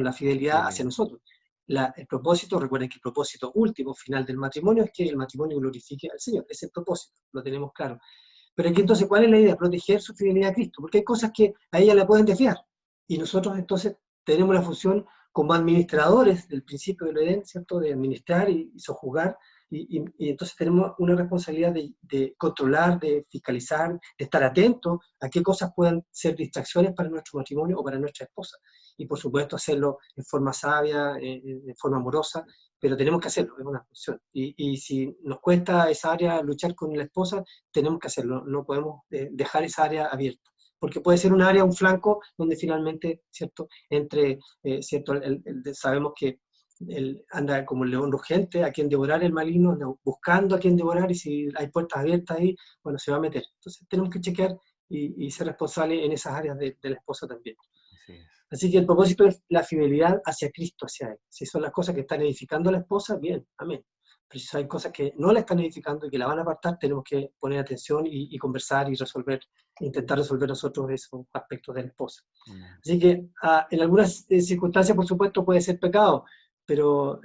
la fidelidad hacia nosotros. El propósito, recuerden que el propósito último, final del matrimonio, es que el matrimonio glorifique al Señor. Ese es el propósito, lo tenemos claro. Pero aquí entonces, ¿cuál es la idea? Proteger su fidelidad a Cristo, porque hay cosas que a ella la pueden desviar. Y nosotros entonces tenemos la función como administradores del principio del Edén, ¿cierto? De administrar y sojuzgar, y entonces tenemos una responsabilidad de controlar, de fiscalizar, de estar atentos a qué cosas puedan ser distracciones para nuestro matrimonio o para nuestra esposa. Y por supuesto hacerlo en forma sabia, en forma amorosa, pero tenemos que hacerlo, es una función. Y si nos cuesta esa área luchar con la esposa, tenemos que hacerlo, no podemos dejar esa área abierta, porque puede ser un área, un flanco, donde finalmente, ¿cierto?, ¿cierto? Sabemos que él anda como el león rugiente, a quien devorar el maligno, anda buscando a quien devorar, y si hay puertas abiertas ahí, bueno, se va a meter. Entonces tenemos que chequear y ser responsables en esas áreas de la esposa también. Así es. Así que el propósito es la fidelidad hacia Cristo, hacia Él. Si son las cosas que están edificando a la esposa, bien, amén. Pero si hay cosas que no la están edificando y que la van a apartar, tenemos que poner atención y conversar y resolver, intentar resolver nosotros esos aspectos de la esposa. Así que en algunas circunstancias, por supuesto, puede ser pecado, pero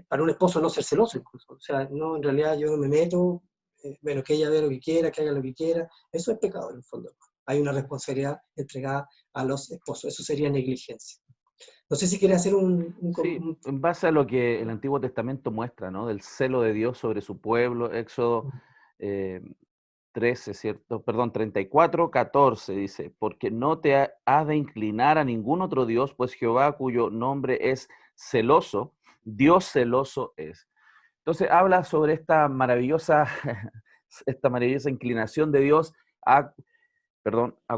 para un esposo no ser celoso incluso. O sea, no, en realidad yo no me meto, bueno, que ella vea lo que quiera, que haga lo que quiera, eso es pecado en el fondo. Hay una responsabilidad entregada a los esposos, eso sería negligencia. No sé si quiere hacer Sí, en base a lo que el Antiguo Testamento muestra, ¿no? Del celo de Dios sobre su pueblo, Éxodo 13, ¿cierto? Perdón, 34, 14 dice, porque no te has de inclinar a ningún otro Dios, pues Jehová, cuyo nombre es celoso, Dios celoso es. Entonces habla sobre esta maravillosa inclinación de Dios a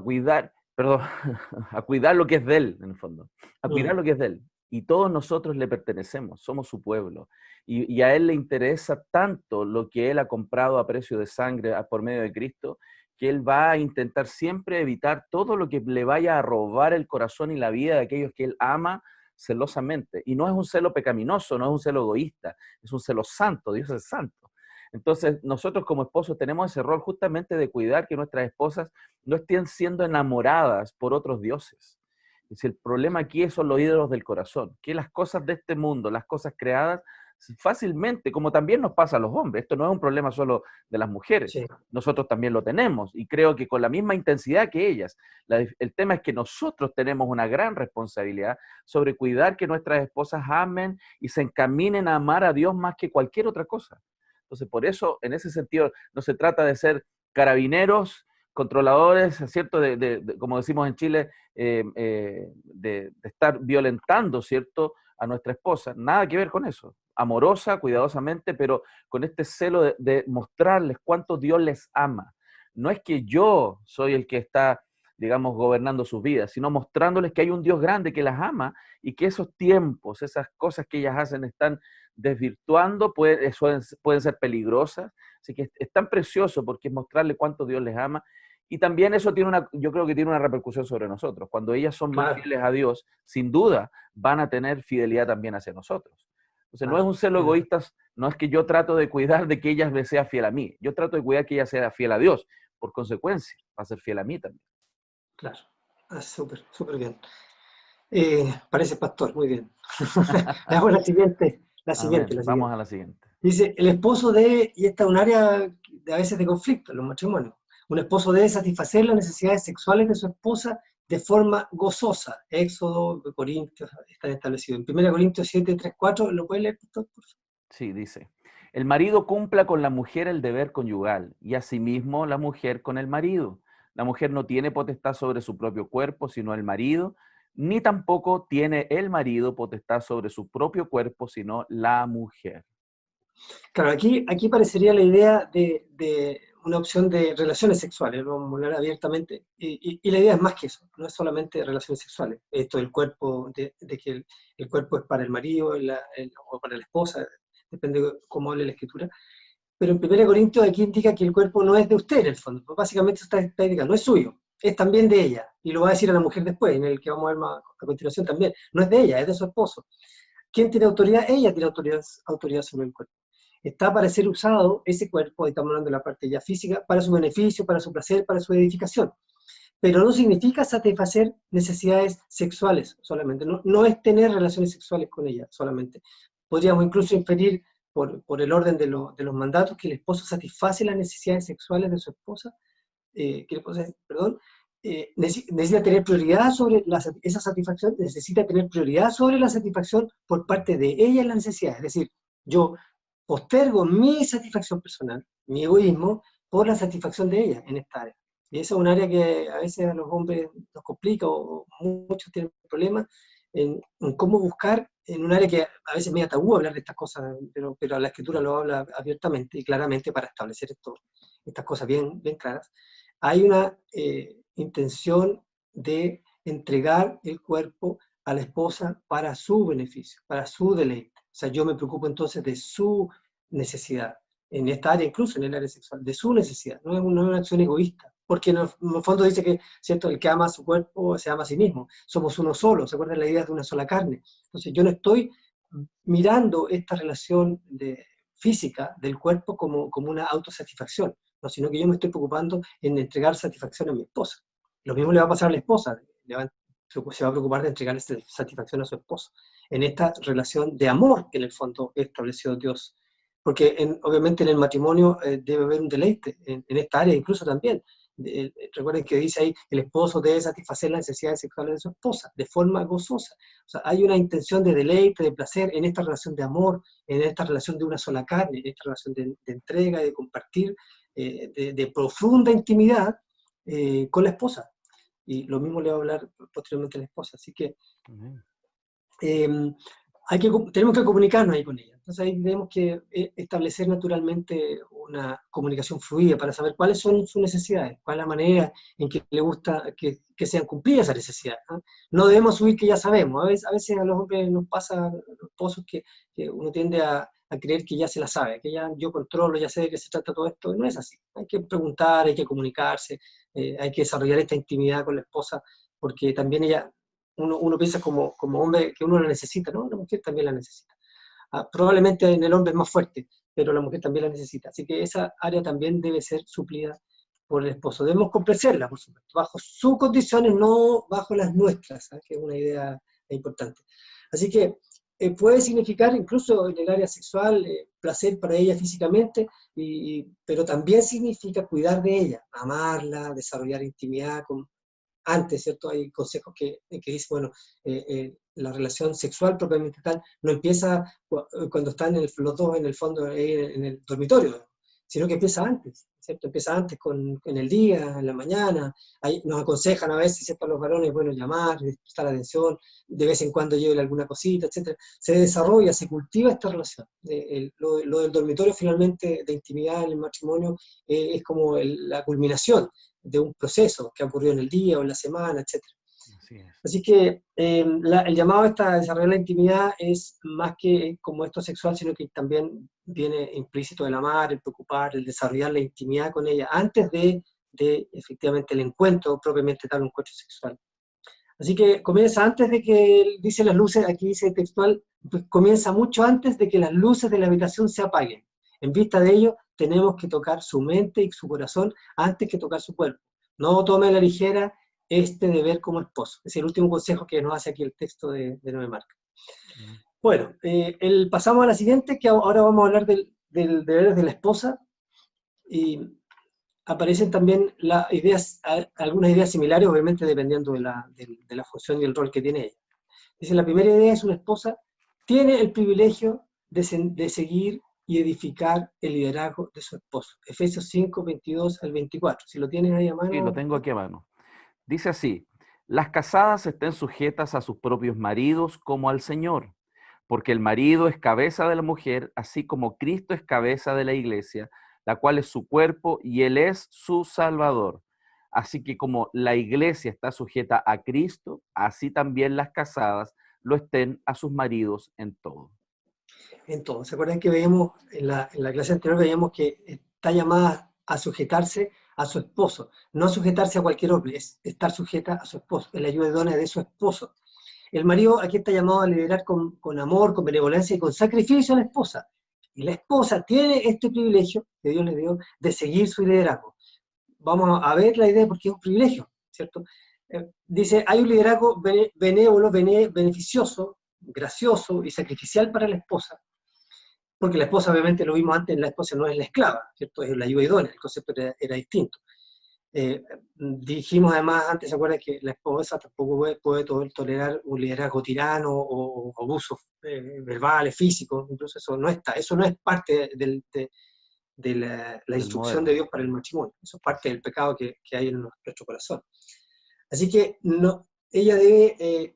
cuidar, a cuidar lo que es de Él, en el fondo, a cuidar lo que es de Él. Y todos nosotros le pertenecemos, somos su pueblo. Y a Él le interesa tanto lo que Él ha comprado a precio de sangre por medio de Cristo, que Él va a intentar siempre evitar todo lo que le vaya a robar el corazón y la vida de aquellos que Él ama celosamente. Y no es un celo pecaminoso, no es un celo egoísta, es un celo santo, Dios es santo. Entonces, nosotros como esposos tenemos ese rol justamente de cuidar que nuestras esposas no estén siendo enamoradas por otros dioses. Es decir, el problema aquí son los ídolos del corazón, que las cosas de este mundo, las cosas creadas, fácilmente, como también nos pasa a los hombres, esto no es un problema solo de las mujeres, sí. Nosotros también lo tenemos, y creo que con la misma intensidad que ellas. El tema es que nosotros tenemos una gran responsabilidad sobre cuidar que nuestras esposas amen y se encaminen a amar a Dios más que cualquier otra cosa. Entonces, por eso, en ese sentido, no se trata de ser carabineros, controladores, ¿cierto? Como decimos en Chile, de estar violentando, ¿cierto?, a nuestra esposa. Nada que ver con eso. Amorosa, cuidadosamente, pero con este celo de mostrarles cuánto Dios les ama. No es que yo soy el que está, digamos, gobernando sus vidas, sino mostrándoles que hay un Dios grande que las ama y que esos tiempos, esas cosas que ellas hacen están desvirtuando, pueden ser peligrosas. Así que es tan precioso porque es mostrarle cuánto Dios les ama. Y también eso yo creo que tiene una repercusión sobre nosotros. Cuando ellas son más fieles a Dios, sin duda van a tener fidelidad también hacia nosotros. Entonces no es un celo egoísta, no es que yo trato de cuidar de que ella me sea fiel a mí. Yo trato de cuidar que ella sea fiel a Dios. Por consecuencia, va a ser fiel a mí también. Claro, súper, súper bien. Parece pastor, muy bien. Veamos la siguiente. Vamos a la siguiente. Dice, el esposo debe, y esta es un área a veces de conflicto en los matrimonios, un esposo debe satisfacer las necesidades sexuales de su esposa de forma gozosa. Éxodo, Corintios, están establecidos. En 1 Corintios 7, 3, 4, ¿lo puede leer, pastor, por favor? Sí, dice, el marido cumpla con la mujer el deber conyugal, y asimismo la mujer con el marido. La mujer no tiene potestad sobre su propio cuerpo, sino el marido, ni tampoco tiene el marido potestad sobre su propio cuerpo, sino la mujer. Claro, aquí parecería la idea de una opción de relaciones sexuales, lo vamos a hablar abiertamente, y la idea es más que eso, no es solamente relaciones sexuales, esto del cuerpo, de que el cuerpo es para el marido o para la esposa, depende de cómo hable la escritura, pero en 1 Corintios aquí indica que el cuerpo no es de usted en el fondo, básicamente está indicando, no es suyo, es también de ella, y lo va a decir a la mujer después, en el que vamos a ver más a continuación también, no es de ella, es de su esposo. ¿Quién tiene autoridad? Ella tiene autoridad sobre el cuerpo. Está para ser usado ese cuerpo, ahí estamos hablando de la parte ya física, para su beneficio, para su placer, para su edificación. pero no significa satisfacer necesidades sexuales solamente, no es tener relaciones sexuales con ella solamente. Podríamos incluso inferir por el orden de los mandatos que el esposo satisface las necesidades sexuales de su esposa, necesita tener prioridad sobre esa satisfacción, necesita tener prioridad sobre la satisfacción por parte de ella en las necesidades. Es decir, yo postergo mi satisfacción personal, mi egoísmo, por la satisfacción de ella en esta área. Y esa es un área que a veces a los hombres nos complica, o muchos tienen problemas en cómo buscar, en un área que a veces es media tabú hablar de estas cosas, pero la Escritura lo habla abiertamente y claramente para establecer estas cosas bien claras. Hay una intención de entregar el cuerpo a la esposa para su beneficio, para su deleite. O sea, yo me preocupo entonces de su necesidad, en esta área, incluso en el área sexual, de su necesidad, no es una acción egoísta, porque en el fondo dice que, ¿cierto?, el que ama a su cuerpo se ama a sí mismo, somos uno solo, ¿se acuerdan la idea de una sola carne? Entonces yo no estoy mirando esta relación física del cuerpo como una autosatisfacción, no, sino que yo me estoy preocupando en entregar satisfacción a mi esposa. Lo mismo le va a pasar a la esposa, se va a preocupar de entregarle satisfacción a su esposo, en esta relación de amor que en el fondo estableció Dios. Porque obviamente en el matrimonio debe haber un deleite, en esta área incluso también. Recuerden que dice ahí, el esposo debe satisfacer las necesidades sexuales de su esposa, de forma gozosa. O sea, hay una intención de deleite, de placer, en esta relación de amor, en esta relación de una sola carne, en esta relación de entrega, de compartir, de profunda intimidad con la esposa. Y lo mismo le va a hablar posteriormente a la esposa. Así que tenemos que comunicarnos ahí con ella. Entonces ahí tenemos que establecer naturalmente una comunicación fluida para saber cuáles son sus necesidades, cuál es la manera en que le gusta que sean cumplidas esas necesidades. No debemos subir que ya sabemos. A veces a los hombres nos pasa, a los esposos, que uno tiende a creer que ya se la sabe, que ya yo controlo, ya sé de qué se trata todo esto. No es así. Hay que preguntar, hay que comunicarse, hay que desarrollar esta intimidad con la esposa, porque también ella... Uno piensa como hombre que uno la necesita, ¿no? La mujer también la necesita. Probablemente en el hombre es más fuerte, pero la mujer también la necesita. Así que esa área también debe ser suplida por el esposo. Debemos complacerla, por supuesto, bajo sus condiciones, no bajo las nuestras, ¿sabes? Que es una idea importante. Así que puede significar, incluso en el área sexual, placer para ella físicamente, pero también significa cuidar de ella, amarla, desarrollar intimidad antes, ¿cierto? Hay consejos que dicen, bueno, la relación sexual propiamente tal no empieza cuando están los dos en el fondo en el dormitorio, sino que empieza antes, ¿cierto? Empieza antes en el día, en la mañana. Ahí nos aconsejan a veces, ¿cierto?, a los varones, bueno, llamar, prestar atención, de vez en cuando lleve alguna cosita, etc. Se desarrolla, se cultiva esta relación. Lo del dormitorio finalmente de intimidad en el matrimonio es como la culminación de un proceso que ha ocurrido en el día o en la semana, etc. Así que el llamado a desarrollar la intimidad es más que como esto sexual, sino que también viene implícito el amar, el preocupar, el desarrollar la intimidad con ella, antes de efectivamente el encuentro, propiamente tal, un encuentro sexual. Así que comienza antes de que, dice las luces, aquí dice textual, pues comienza mucho antes de que las luces de la habitación se apaguen. En vista de ello, tenemos que tocar su mente y su corazón antes que tocar su cuerpo. No tome a la ligera este deber como esposo. Es el último consejo que nos hace aquí el texto de 9 Marcas. Bueno, pasamos a la siguiente, que ahora vamos a hablar del deber de la esposa. Y aparecen también algunas ideas similares, obviamente dependiendo de la función y el rol que tiene ella. Dice, la primera idea es: una esposa tiene el privilegio de seguir y edificar el liderazgo de su esposo. Efesios 5, 22 al 24. Si lo tienes ahí a mano. Sí, lo tengo aquí a mano. Dice así: las casadas estén sujetas a sus propios maridos como al Señor, porque el marido es cabeza de la mujer, así como Cristo es cabeza de la iglesia, la cual es su cuerpo y Él es su Salvador. Así que como la iglesia está sujeta a Cristo, así también las casadas lo estén a sus maridos en todo. Entonces, ¿se acuerdan que veíamos en la clase anterior, veíamos que está llamada a sujetarse a su esposo, no a sujetarse a cualquier hombre, es estar sujeta a su esposo, es la ayuda idónea de su esposo. El marido aquí está llamado a liderar con amor, con benevolencia y con sacrificio a la esposa. Y la esposa tiene este privilegio que Dios le dio de seguir su liderazgo. Vamos a ver la idea porque es un privilegio. ¿cierto? Dice, hay un liderazgo benévolo, beneficioso, gracioso y sacrificial para la esposa, porque la esposa, obviamente, lo vimos antes, la esposa no es la esclava, ¿cierto? Es la ayuda idónea, el concepto era distinto. Dijimos además antes, ¿se acuerdan que la esposa tampoco puede tolerar un liderazgo tirano o abusos verbales, físicos? Incluso eso no es parte de la instrucción de Dios para el matrimonio, eso es parte del pecado que hay en nuestro corazón. Así que no, ella debe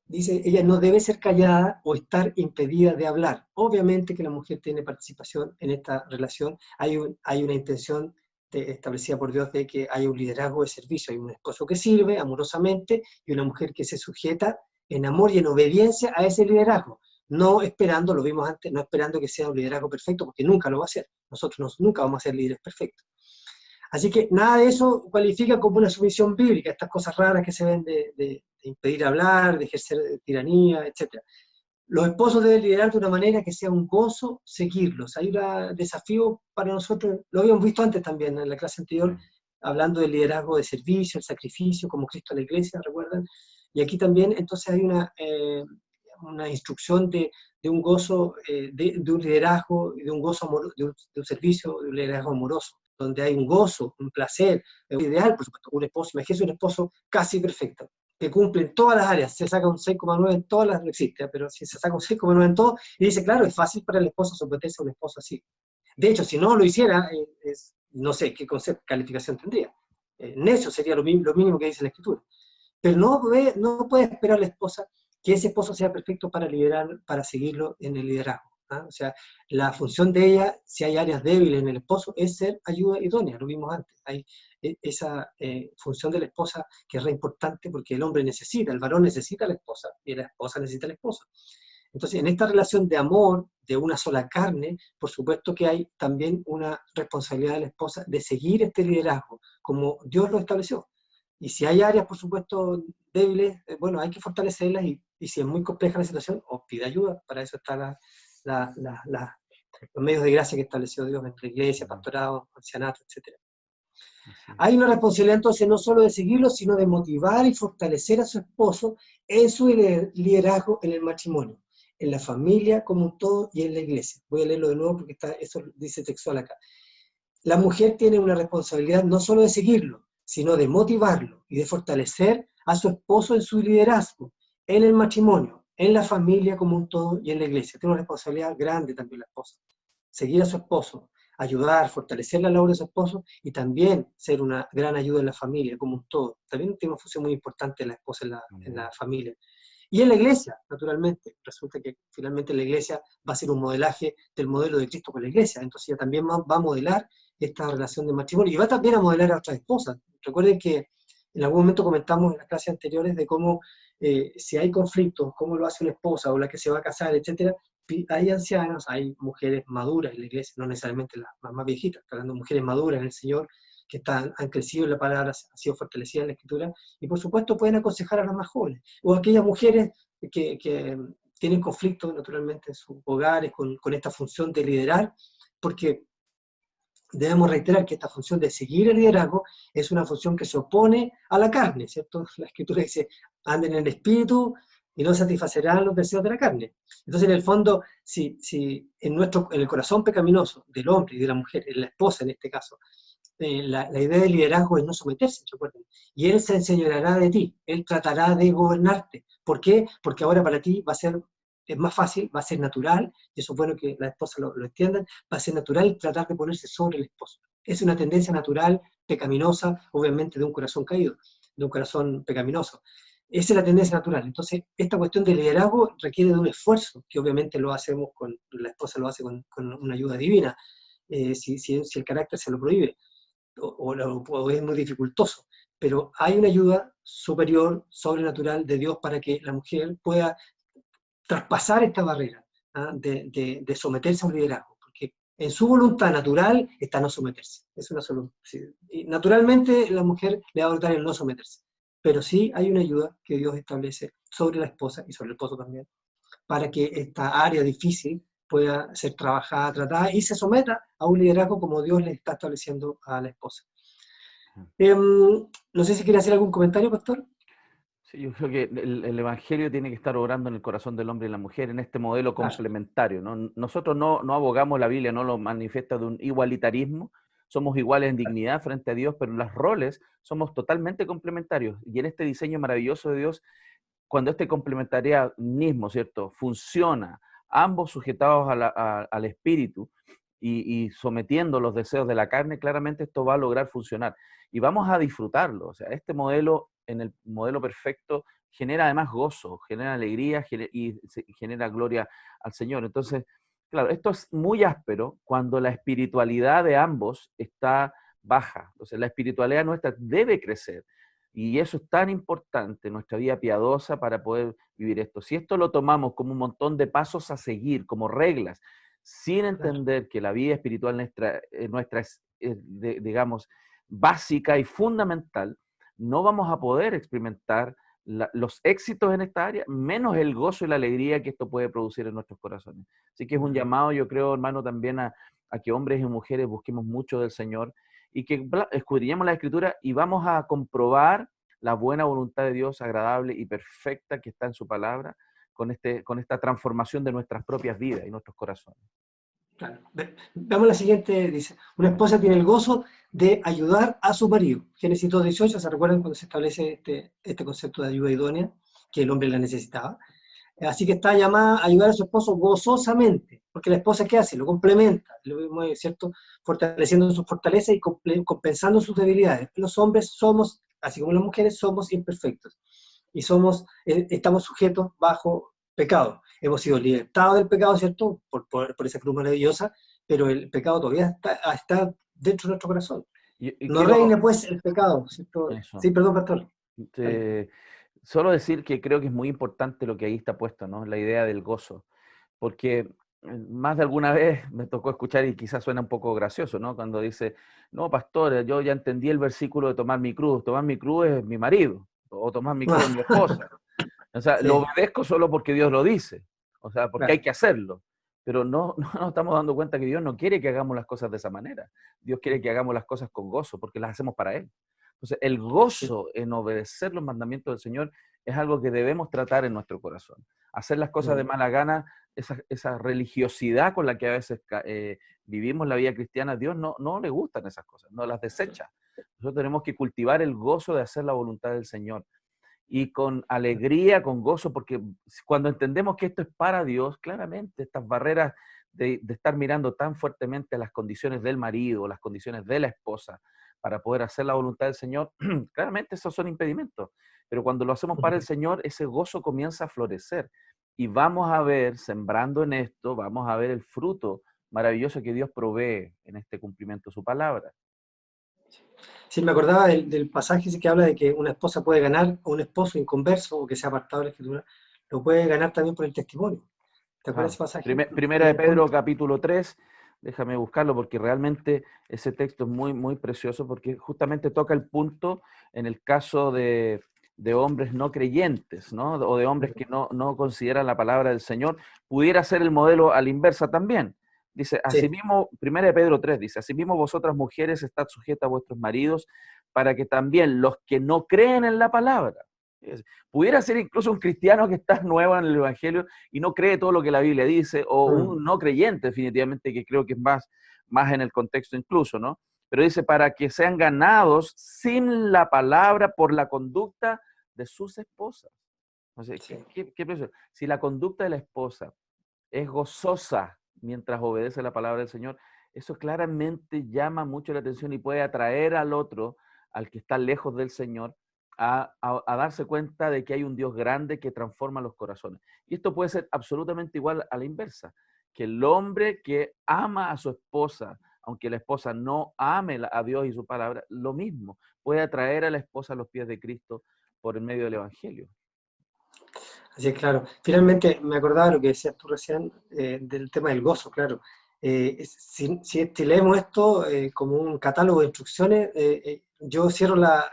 dice, ella no debe ser callada o estar impedida de hablar. Obviamente que la mujer tiene participación en esta relación, hay una intención establecida por Dios de que haya un liderazgo de servicio, hay un esposo que sirve amorosamente y una mujer que se sujeta en amor y en obediencia a ese liderazgo, no esperando, lo vimos antes, no esperando que sea un liderazgo perfecto, porque nunca lo va a ser, nosotros nunca vamos a ser líderes perfectos. Así que nada de eso cualifica como una sumisión bíblica, estas cosas raras que se ven de impedir hablar, de ejercer tiranía, etc. Los esposos deben liderar de una manera que sea un gozo seguirlos. Hay un desafío para nosotros, lo habíamos visto antes también en la clase anterior, hablando del liderazgo de servicio, el sacrificio, como Cristo a la iglesia, ¿recuerdan? Y aquí también entonces hay una instrucción de un gozo, de un liderazgo, de un gozo de un servicio, de un liderazgo amoroso, donde hay un gozo, un placer, un ideal, por supuesto, un esposo, imagínese un esposo casi perfecto, que cumple en todas las áreas, se saca un 6,9 en todas las, no existe, pero si se saca un 6,9 en todo, y dice, claro, es fácil para el esposo someterse a un esposo así. De hecho, si no lo hiciera, no sé qué calificación tendría. Necio sería lo mínimo que dice la Escritura. Pero no puede esperar la esposa que ese esposo sea perfecto para liderar, para seguirlo en el liderazgo. O sea, la función de ella, si hay áreas débiles en el esposo, es ser ayuda idónea, lo vimos antes. Hay esa función de la esposa que es re importante porque el hombre necesita, el varón necesita a la esposa y la esposa necesita al esposo. Entonces, en esta relación de amor, de una sola carne, por supuesto que hay también una responsabilidad de la esposa de seguir este liderazgo, como Dios lo estableció. Y si hay áreas, por supuesto, débiles, bueno, hay que fortalecerlas y si es muy compleja la situación, pide ayuda, para eso están los medios de gracia que estableció Dios entre iglesia, pastorado, ancianato, etc. Hay una responsabilidad entonces no solo de seguirlo, sino de motivar y fortalecer a su esposo en su liderazgo en el matrimonio, en la familia como un todo y en la iglesia. Voy a leerlo de nuevo porque eso dice textual acá. La mujer tiene una responsabilidad no solo de seguirlo, sino de motivarlo y de fortalecer a su esposo en su liderazgo, en el matrimonio, en la familia como un todo y en la iglesia. Tiene una responsabilidad grande también la esposa. Seguir a su esposo, ayudar, fortalecer la labor de su esposo y también ser una gran ayuda en la familia como un todo. También tiene una función muy importante la esposa en la familia. Y en la iglesia, naturalmente, resulta que finalmente la iglesia va a ser un modelaje del modelo de Cristo con la iglesia, entonces ella también va a modelar esta relación de matrimonio y va también a modelar a otras esposas. Recuerden que en algún momento comentamos en las clases anteriores de cómo si hay conflictos, cómo lo hace una esposa o la que se va a casar, etcétera. Hay ancianas, hay mujeres maduras en la iglesia, no necesariamente las más viejitas, está hablando de mujeres maduras en el Señor, que han crecido en la palabra, han sido fortalecidas en la Escritura, y por supuesto pueden aconsejar a las más jóvenes, o aquellas mujeres que tienen conflictos naturalmente en sus hogares con esta función de liderar, porque debemos reiterar que esta función de seguir el liderazgo es una función que se opone a la carne, ¿cierto? La Escritura dice, anden en el Espíritu y no satisfacerán los deseos de la carne. Entonces, en el fondo, si en el corazón pecaminoso del hombre y de la mujer, en la esposa en este caso, la idea del liderazgo es no someterse, ¿recuerden? Y Él se enseñoreará de ti, Él tratará de gobernarte. ¿Por qué? Porque ahora para ti es más fácil, va a ser natural, y eso es bueno que las esposas lo entiendan, va a ser natural tratar de ponerse sobre el esposo. Es una tendencia natural, pecaminosa, obviamente de un corazón caído, de un corazón pecaminoso. Esa es la tendencia natural. Entonces, esta cuestión de liderazgo requiere de un esfuerzo, que obviamente la esposa lo hace con una ayuda divina, si el carácter se lo prohíbe, o es muy dificultoso. Pero hay una ayuda superior, sobrenatural de Dios para que la mujer pueda traspasar esta barrera de someterse a un liderazgo, porque en su voluntad natural está no someterse. Es una y naturalmente la mujer le va a votar el no someterse, pero sí hay una ayuda que Dios establece sobre la esposa y sobre el esposo también, para que esta área difícil pueda ser trabajada, tratada y se someta a un liderazgo como Dios le está estableciendo a la esposa. No sé si quiere hacer algún comentario, pastor. Sí, yo creo que el Evangelio tiene que estar obrando en el corazón del hombre y la mujer en este modelo Claro, complementario, ¿no? Nosotros no abogamos, la Biblia no lo manifiesta de un igualitarismo, somos iguales en dignidad frente a Dios, pero en los roles somos totalmente complementarios. Y en este diseño maravilloso de Dios, cuando este complementarianismo, ¿cierto?, funciona, ambos sujetados al espíritu y sometiendo los deseos de la carne, claramente esto va a lograr funcionar. Y vamos a disfrutarlo. O sea, este modelo, en el modelo perfecto, genera además gozo, genera alegría y genera gloria al Señor. Entonces, claro, esto es muy áspero cuando la espiritualidad de ambos está baja. Entonces, la espiritualidad nuestra debe crecer. Y eso es tan importante, nuestra vida piadosa, para poder vivir esto. Si esto lo tomamos como un montón de pasos a seguir, como reglas, sin claro. entender que la vida espiritual nuestra es, digamos, básica y fundamental, no vamos a poder experimentar los éxitos en esta área, menos el gozo y la alegría que esto puede producir en nuestros corazones. Así que es un llamado, yo creo, hermano, también a que hombres y mujeres busquemos mucho del Señor y que escudriñemos la Escritura y vamos a comprobar la buena voluntad de Dios, agradable y perfecta que está en su palabra, con esta transformación de nuestras propias vidas y nuestros corazones. Claro. Veamos la siguiente, dice, una esposa tiene el gozo de ayudar a su marido. Génesis 2:18, ¿se recuerdan cuando se establece este concepto de ayuda idónea, que el hombre la necesitaba? Así que está llamada a ayudar a su esposo gozosamente, porque la esposa, ¿qué hace? Lo complementa, lo mismo, ¿cierto? Fortaleciendo sus fortalezas y compensando sus debilidades. Los hombres somos, así como las mujeres, somos imperfectos y estamos sujetos bajo pecado. Hemos sido libertados del pecado, ¿cierto? Por esa cruz maravillosa, pero el pecado todavía está dentro de nuestro corazón. Y No quiero reine pues el pecado, ¿cierto? eso. Sí, perdón, pastor. Dale. Solo decir que creo que es muy importante lo que ahí está puesto, ¿no? La idea del gozo. Porque más de alguna vez me tocó escuchar y quizás suena un poco gracioso, ¿no? Cuando dice, no, pastor, yo ya entendí el versículo de tomar mi cruz es mi marido, o tomar mi cruz es mi esposa. O sea, lo Sí, obedezco solo porque Dios lo dice, o sea, porque hay claro. que hacerlo. Pero no nos estamos dando cuenta que Dios no quiere que hagamos las cosas de esa manera. Dios quiere que hagamos las cosas con gozo, porque las hacemos para Él. Entonces, el Sí. gozo en obedecer los mandamientos del Señor es algo que debemos tratar en nuestro corazón. Hacer las cosas de Mm. mala gana, esa religiosidad con la que a veces vivimos la vida cristiana, Dios no le gustan esas cosas, no las desecha. Nosotros tenemos que cultivar el gozo de hacer la voluntad del Señor y con alegría, con gozo, porque cuando entendemos que esto es para Dios, claramente estas barreras de estar mirando tan fuertemente las condiciones del marido, las condiciones de la esposa, para poder hacer la voluntad del Señor, claramente esos son impedimentos. Pero cuando lo hacemos para el Señor, ese gozo comienza a florecer. Y vamos a ver, sembrando en esto, vamos a ver el fruto maravilloso que Dios provee en este cumplimiento de su palabra. Sí, me acordaba del pasaje ese que habla de que una esposa puede ganar, o un esposo inconverso, o que sea apartado de la escritura, lo puede ganar también por el testimonio. ¿Te acuerdas de ese Claro. pasaje? Primera de Pedro, capítulo 3, déjame buscarlo porque realmente ese texto es muy, muy precioso porque justamente toca el punto en el caso de hombres no creyentes, ¿no? O de hombres que no consideran la palabra del Señor. Pudiera ser el modelo a la inversa también. Dice, Sí, asimismo, Primera de Pedro 3 dice, asimismo vosotras mujeres estad sujetas a vuestros maridos para que también los que no creen en la palabra, pudiera ser incluso un cristiano que está nuevo en el Evangelio y no cree todo lo que la Biblia dice, o un no creyente definitivamente, que creo que es más en el contexto incluso, ¿no? Pero dice, para que sean ganados sin la palabra por la conducta de sus esposas. O sea, sí. ¿qué precioso? Si la conducta de la esposa es gozosa mientras obedece la palabra del Señor, eso claramente llama mucho la atención y puede atraer al otro, al que está lejos del Señor, a darse cuenta de que hay un Dios grande que transforma los corazones. Y esto puede ser absolutamente igual a la inversa, que el hombre que ama a su esposa, aunque la esposa no ame a Dios y su palabra, lo mismo, puede atraer a la esposa a los pies de Cristo por el medio del Evangelio. Así es, claro. Finalmente, me acordaba lo que decías tú recién del tema del gozo, claro. Si leemos esto como un catálogo de instrucciones, yo cierro las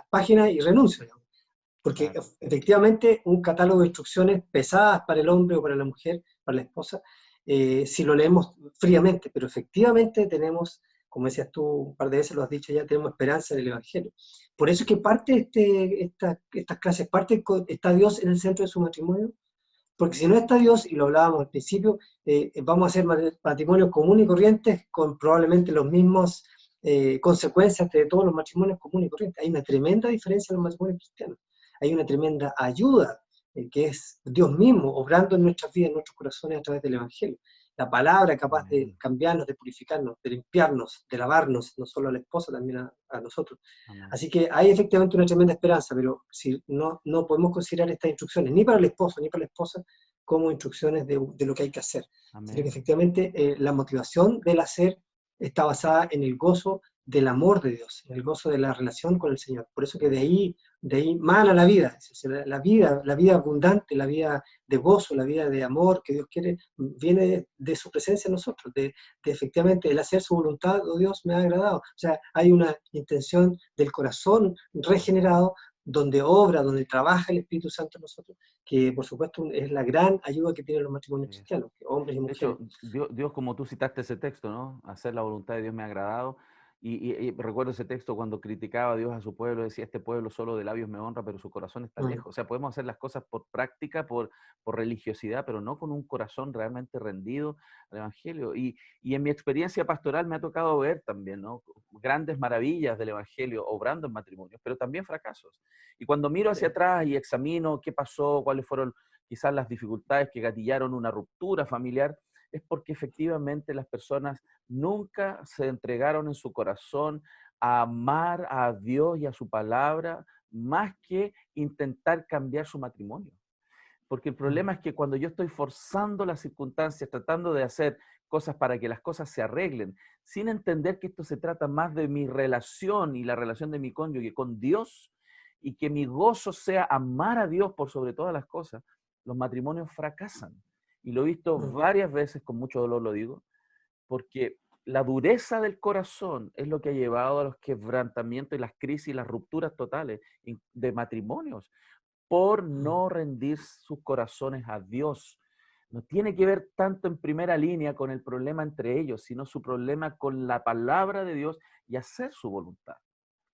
páginas y renuncio, digamos. Porque Claro. efectivamente un catálogo de instrucciones pesadas para el hombre o para la mujer, para la esposa, si lo leemos fríamente, pero efectivamente tenemos como decías tú un par de veces, lo has dicho ya, tenemos esperanza en el Evangelio. Por eso es que parte estas clases, está Dios en el centro de su matrimonio, porque si no está Dios, y lo hablábamos al principio, vamos a hacer matrimonios comunes y corrientes con probablemente los mismos consecuencias de todos los matrimonios comunes y corrientes. Hay una tremenda diferencia en los matrimonios cristianos. Hay una tremenda ayuda, que es Dios mismo obrando en nuestras vidas, en nuestros corazones a través del Evangelio. La palabra capaz de cambiarnos, de purificarnos, de limpiarnos, de lavarnos, no solo a la esposa, también a nosotros. Amén. Así que hay efectivamente una tremenda esperanza, pero si no podemos considerar estas instrucciones, ni para el esposo ni para la esposa, como instrucciones de lo que hay que hacer. Amén. Sino que efectivamente la motivación del hacer está basada en el gozo del amor de Dios, en el gozo de la relación con el Señor. Por eso que de ahí mana la vida, la vida abundante, la vida de gozo, la vida de amor que Dios quiere, viene de su presencia en nosotros, de efectivamente el hacer su voluntad, oh Dios, me ha agradado. O sea, hay una intención del corazón regenerado, donde obra, donde trabaja el Espíritu Santo en nosotros, que por supuesto es la gran ayuda que tienen los matrimonios cristianos, que hombres y De mujeres. hecho, Dios, como tú citaste ese texto, ¿no? Hacer la voluntad de Dios me ha agradado. Y recuerdo ese texto cuando criticaba a Dios a su pueblo, decía, este pueblo solo de labios me honra, pero su corazón está lejos. O sea, podemos hacer las cosas por práctica, por religiosidad, pero no con un corazón realmente rendido al Evangelio. Y en mi experiencia pastoral me ha tocado ver también, ¿no? Grandes maravillas del Evangelio obrando en matrimonios, pero también fracasos. Y cuando miro hacia atrás y examino qué pasó, cuáles fueron quizás las dificultades que gatillaron una ruptura familiar, es porque efectivamente las personas nunca se entregaron en su corazón a amar a Dios y a su palabra más que intentar cambiar su matrimonio. Porque el problema es que cuando yo estoy forzando las circunstancias, tratando de hacer cosas para que las cosas se arreglen, sin entender que esto se trata más de mi relación y la relación de mi cónyuge con Dios, y que mi gozo sea amar a Dios por sobre todas las cosas, los matrimonios fracasan. Y lo he visto varias veces, con mucho dolor lo digo, porque la dureza del corazón es lo que ha llevado a los quebrantamientos y las crisis y las rupturas totales de matrimonios, por no rendir sus corazones a Dios. No tiene que ver tanto en primera línea con el problema entre ellos, sino su problema con la palabra de Dios y hacer su voluntad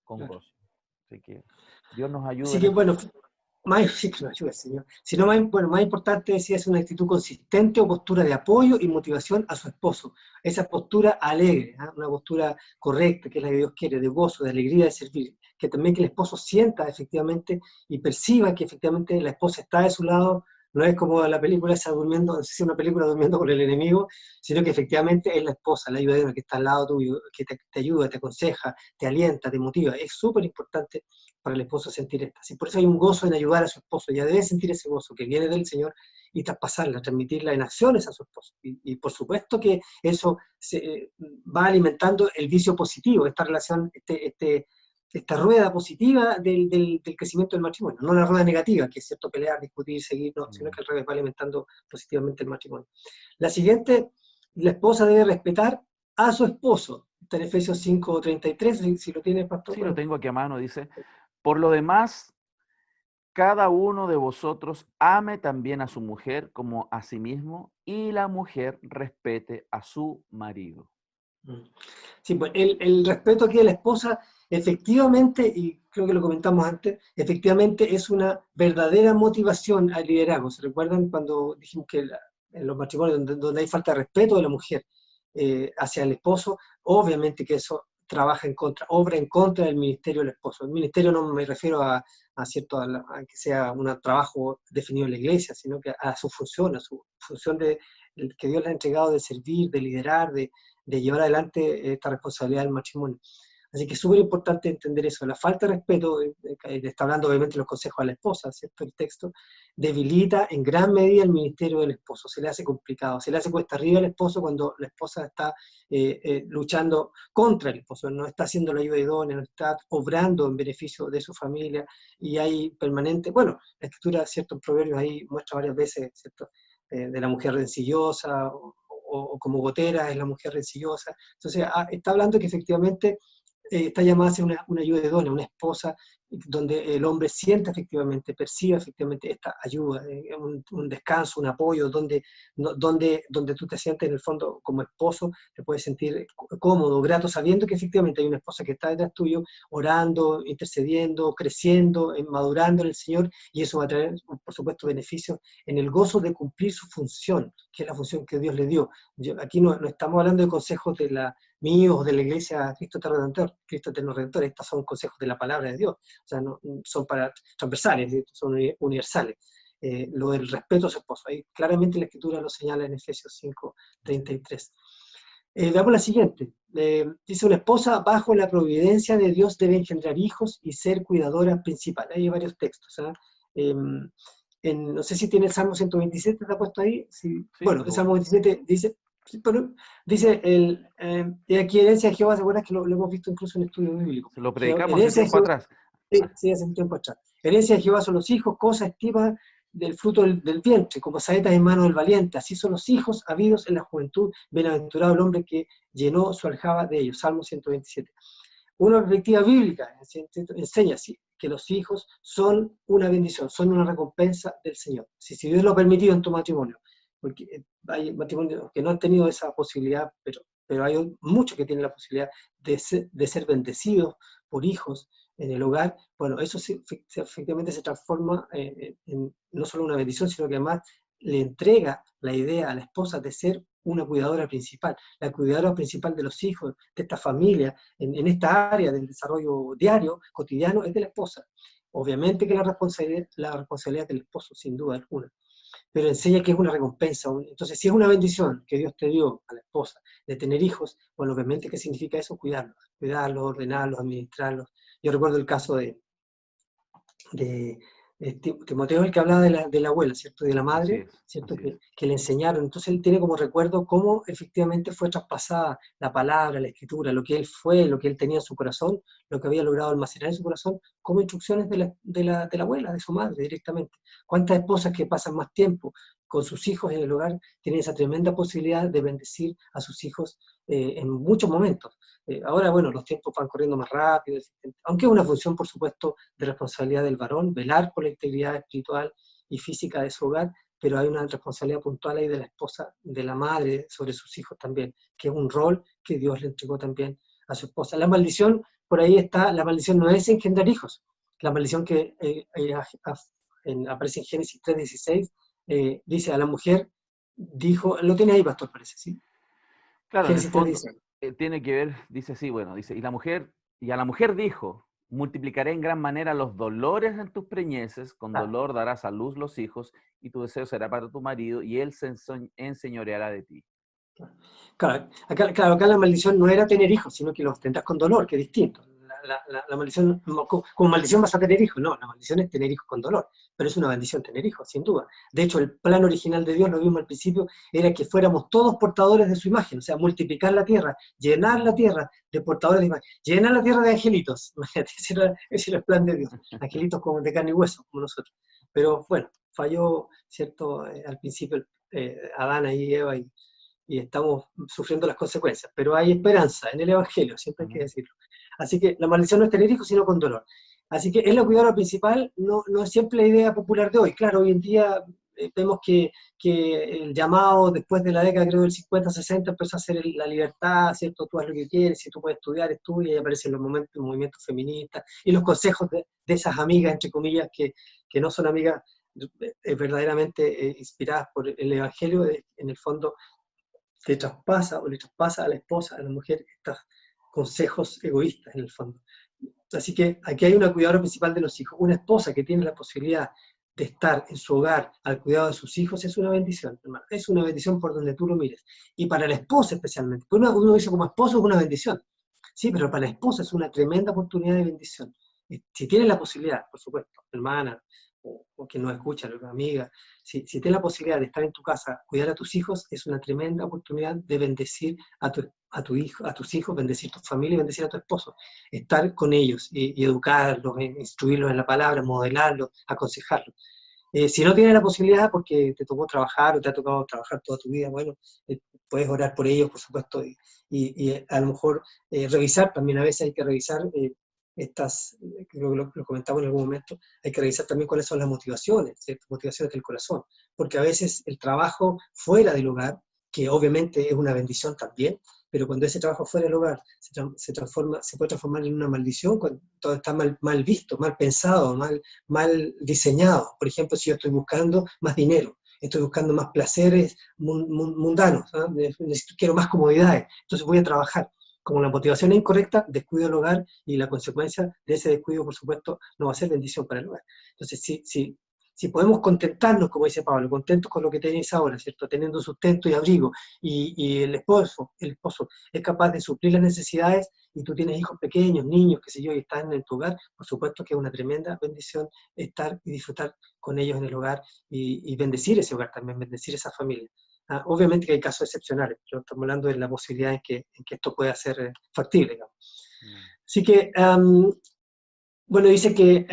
con gozo. Así que Dios nos ayude. Así que bueno, sí que nos ayuda el Señor. Sino más importante es si es una actitud consistente o postura de apoyo y motivación a su esposo. Esa postura alegre, una postura correcta, que es la que Dios quiere, de gozo, de alegría de servir. Que también que el esposo sienta efectivamente y perciba que efectivamente la esposa está de su lado. No es como la película esa durmiendo, no sé si es una película durmiendo con el enemigo, sino que efectivamente es la esposa, la ayudadera que está al lado tuyo, que te ayuda, te aconseja, te alienta, te motiva. Es súper importante para el esposo sentir esto. Así, por eso hay un gozo en ayudar a su esposo. Ya debe sentir ese gozo que viene del Señor y traspasarla, transmitirla en acciones a su esposo. Y por supuesto que eso va alimentando el vicio positivo, esta relación, esta rueda positiva del crecimiento del matrimonio, no la rueda negativa, que es cierto pelear, discutir, seguir, no, sino que al revés va alimentando positivamente el matrimonio. La siguiente, la esposa debe respetar a su esposo. Está en Efesios 5:33, si lo tiene, pastor. Sí, lo tengo aquí a mano, dice, por lo demás, cada uno de vosotros ame también a su mujer como a sí mismo, y la mujer respete a su marido. Sí, pues el respeto aquí a la esposa, efectivamente, y creo que lo comentamos antes, efectivamente es una verdadera motivación al liderazgo. ¿Se recuerdan cuando dijimos que en los matrimonios donde hay falta de respeto de la mujer hacia el esposo, obviamente que eso obra en contra del ministerio del esposo? El ministerio no me refiero a que sea un trabajo definido en la iglesia, sino que a su función que Dios le ha entregado de servir, de liderar, de llevar adelante esta responsabilidad del matrimonio. Así que es súper importante entender eso. La falta de respeto, está hablando obviamente de los consejos a la esposa, ¿cierto? El texto debilita en gran medida el ministerio del esposo, se le hace complicado, se le hace cuesta arriba al esposo cuando la esposa está luchando contra el esposo, no está haciendo la ayuda idónea, no está obrando en beneficio de su familia, y hay permanente, bueno, la escritura, ¿cierto? En Proverbios ahí muestra varias veces, ¿cierto? De la mujer rencillosa, o como gotera es la mujer rencillosa. Entonces, está hablando que efectivamente está llamada a ser una ayuda idónea, una esposa donde el hombre siente efectivamente, percibe efectivamente esta ayuda, un descanso, un apoyo, donde tú te sientes en el fondo como esposo, te puedes sentir cómodo, grato, sabiendo que efectivamente hay una esposa que está detrás tuyo, orando, intercediendo, creciendo, madurando en el Señor, y eso va a traer, por supuesto, beneficios en el gozo de cumplir su función, que es la función que Dios le dio. Aquí no estamos hablando de consejos míos de la Iglesia Cristo Eterno Redentor, estos son consejos de la palabra de Dios, o sea, no, son para transversales, son universales. Lo del respeto a su esposo, ahí claramente la Escritura lo señala en Efesios 5:33. Veamos la siguiente. Dice: una esposa bajo la providencia de Dios debe engendrar hijos y ser cuidadora principal. Hay varios textos. No sé si tiene el Salmo 127, ¿está puesto ahí? Sí. Bueno, el Salmo 27 dice, pero dice, y aquí herencia de Jehová, ¿se acuerdan que lo hemos visto incluso en estudio bíblico? Se lo predicamos hace tiempo atrás. Sí, hace un tiempo atrás. Herencia de Jehová son los hijos, cosa estima del fruto del vientre, como saetas en mano del valiente. Así son los hijos habidos en la juventud. Bienaventurado el hombre que llenó su aljaba de ellos. Salmo 127. Una perspectiva bíblica enseña así, que los hijos son una bendición, son una recompensa del Señor. Si Dios lo ha permitido en tu matrimonio, porque hay matrimonios que no han tenido esa posibilidad, pero hay muchos que tienen la posibilidad de ser bendecidos por hijos en el hogar. Bueno, eso efectivamente se transforma en no solo una bendición, sino que además le entrega la idea a la esposa de ser una cuidadora principal, la cuidadora principal de los hijos, de esta familia, en esta área del desarrollo diario, cotidiano, es de la esposa. Obviamente que la responsabilidad del esposo, sin duda alguna, pero enseña que es una recompensa. Entonces, si es una bendición que Dios te dio a la esposa de tener hijos, bueno, obviamente, ¿qué significa eso? Cuidarlos, ordenarlos, administrarlos. Yo recuerdo el caso de Timoteo, el que hablaba de la abuela, ¿cierto? De la madre, ¿cierto? Que le enseñaron. Entonces él tiene como recuerdo cómo efectivamente fue traspasada la palabra, la escritura, lo que él fue, lo que él tenía en su corazón, lo que había logrado almacenar en su corazón, como instrucciones de la abuela, de su madre, directamente. ¿Cuántas esposas que pasan más tiempo con sus hijos en el hogar tienen esa tremenda posibilidad de bendecir a sus hijos en muchos momentos? Ahora, bueno, los tiempos van corriendo más rápido, aunque es una función, por supuesto, de responsabilidad del varón, velar por la integridad espiritual y física de su hogar, pero hay una responsabilidad puntual ahí de la esposa, de la madre, sobre sus hijos también, que es un rol que Dios le entregó también a su esposa. La maldición, por ahí está, la maldición no es engendrar hijos, la maldición que aparece en Génesis 3:16, dice a la mujer, dijo, lo tiene ahí, pastor, parece, ¿sí? Claro, Génesis en el fondo 3:16. Tiene que ver, dice así, bueno, dice, y a la mujer dijo, multiplicaré en gran manera los dolores en tus preñeces, con dolor darás a luz los hijos, y tu deseo será para tu marido, y él se enseñoreará de ti. Claro, acá la maldición no era tener hijos, sino que los tendrás con dolor, que es distinto. La maldición, como maldición vas a tener hijos, no, la maldición es tener hijos con dolor, pero es una bendición tener hijos, sin duda. De hecho, el plan original de Dios, lo vimos al principio, era que fuéramos todos portadores de su imagen, o sea, multiplicar la tierra, llenar la tierra de portadores de imagen, llenar la tierra de angelitos, ese era el plan de Dios, angelitos como de carne y hueso, como nosotros. Pero bueno, falló, ¿cierto? Al principio Adán y Eva, y estamos sufriendo las consecuencias, pero hay esperanza en el Evangelio, siempre hay que decirlo. Así que la maldición no es tener hijos, sino con dolor. Así que es la cuidadora principal, no es siempre la idea popular de hoy. Claro, hoy en día vemos que el llamado después de la década, creo, del 50-60, empezó a ser la libertad, ¿cierto? Tú haz lo que quieres, si tú puedes estudiar, estudia, y aparecen los movimientos feministas, y los consejos de esas amigas, entre comillas, que no son amigas verdaderamente inspiradas por el Evangelio, en el fondo le traspasa a la esposa, a la mujer, estos consejos egoístas en el fondo. Así que aquí hay una cuidadora principal de los hijos. Una esposa que tiene la posibilidad de estar en su hogar al cuidado de sus hijos es una bendición, hermano. Es una bendición por donde tú lo mires. Y para la esposa especialmente. Uno dice como esposo es una bendición. Sí, pero para la esposa es una tremenda oportunidad de bendición. Si tiene la posibilidad, por supuesto, hermana, o quien nos escucha, una amiga, si tienes la posibilidad de estar en tu casa, cuidar a tus hijos, es una tremenda oportunidad de bendecir a tus hijos, bendecir tu familia y bendecir a tu esposo. Estar con ellos y educarlos, instruirlos en la palabra, modelarlos, aconsejarlos. Si no tienes la posibilidad porque te tocó trabajar o te ha tocado trabajar toda tu vida, bueno, puedes orar por ellos, por supuesto, y a lo mejor revisar, también a veces hay que revisar creo que lo comentamos en algún momento, hay que revisar también cuáles son las motivaciones, ¿cierto? Motivaciones del corazón, porque a veces el trabajo fuera del hogar, que obviamente es una bendición también, pero cuando ese trabajo fuera del hogar se puede transformar en una maldición cuando todo está mal visto, mal pensado, mal diseñado. Por ejemplo, si yo estoy buscando más dinero, estoy buscando más placeres mundanos, ¿no? Quiero más comodidades, entonces voy a trabajar. Como la motivación es incorrecta, descuido el hogar y la consecuencia de ese descuido, por supuesto, no va a ser bendición para el hogar. Entonces, si podemos contentarnos, como dice Pablo, contentos con lo que tenéis ahora, ¿cierto? Teniendo sustento y abrigo, y el esposo es capaz de suplir las necesidades, y tú tienes hijos pequeños, niños, qué sé yo, y están en tu hogar, por supuesto que es una tremenda bendición estar y disfrutar con ellos en el hogar, y bendecir ese hogar también, bendecir esa familia. Obviamente que hay casos excepcionales, pero estamos hablando de la posibilidad en que esto pueda ser factible, digamos. Así que, bueno, dice que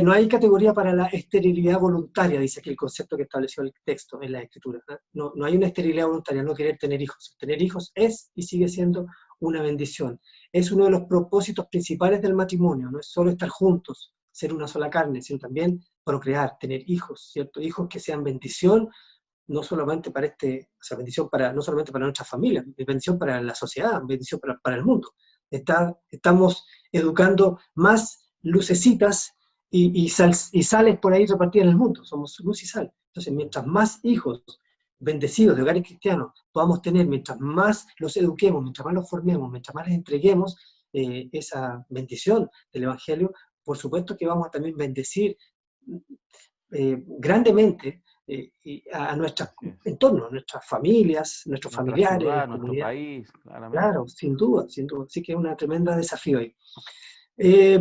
no hay categoría para la esterilidad voluntaria, dice aquí el concepto que estableció el texto en la escritura. No hay una esterilidad voluntaria, no querer tener hijos. Tener hijos es y sigue siendo una bendición. Es uno de los propósitos principales del matrimonio, no es solo estar juntos, ser una sola carne, sino también procrear, tener hijos, ¿cierto? Hijos que sean bendición, no solamente para bendición no solamente para nuestra familia, bendición para la sociedad, bendición para el mundo. Estamos educando más lucecitas y sales por ahí repartidas en el mundo, somos luz y sal. Entonces, mientras más hijos bendecidos de hogares cristianos podamos tener, mientras más los eduquemos, mientras más los formemos, mientras más les entreguemos esa bendición del Evangelio, por supuesto que vamos a también bendecir grandemente a nuestros entornos, nuestras familias, nuestros familiares, ciudad, las nuestro comunidades. país, claramente. Claro, sin duda, sin duda. Así que es un tremendo desafío ahí.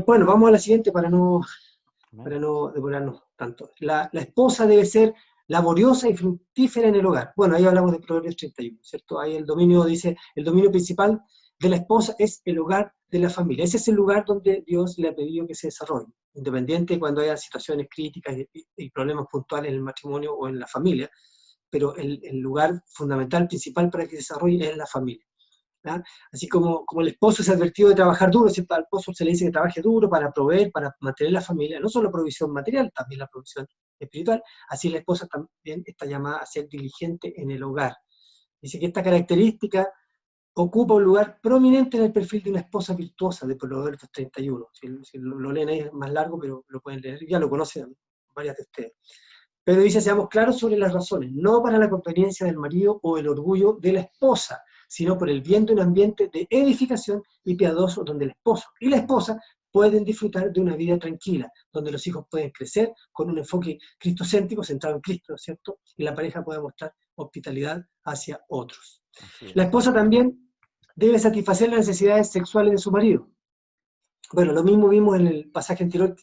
Bueno, vamos a la siguiente para no demorarnos tanto. La esposa debe ser laboriosa y fructífera en el hogar. Bueno, ahí hablamos de Proverbios 31, ¿cierto? Ahí el dominio principal de la esposa es el hogar de la familia. Ese es el lugar donde Dios le ha pedido que se desarrolle, independiente cuando haya situaciones críticas y problemas puntuales en el matrimonio o en la familia, pero el lugar fundamental, principal para que se desarrolle es la familia. ¿Ya? Así como el esposo es advertido de trabajar duro, ¿cierto? Al esposo se le dice que trabaje duro para proveer, para mantener la familia, no solo provisión material, también la provisión espiritual, así la esposa también está llamada a ser diligente en el hogar. Dice que esta característica ocupa un lugar prominente en el perfil de una esposa virtuosa de Proverbios 31. Si lo leen ahí es más largo, pero lo pueden leer, ya lo conocen varias de ustedes. Pero dice, seamos claros sobre las razones, no para la conveniencia del marido o el orgullo de la esposa, sino por el bien de un ambiente de edificación y piadoso donde el esposo y la esposa pueden disfrutar de una vida tranquila, donde los hijos pueden crecer con un enfoque cristocéntrico, centrado en Cristo, ¿cierto? Y la pareja puede mostrar hospitalidad hacia otros. La esposa también debe satisfacer las necesidades sexuales de su marido. Bueno, lo mismo vimos en el pasaje anterior,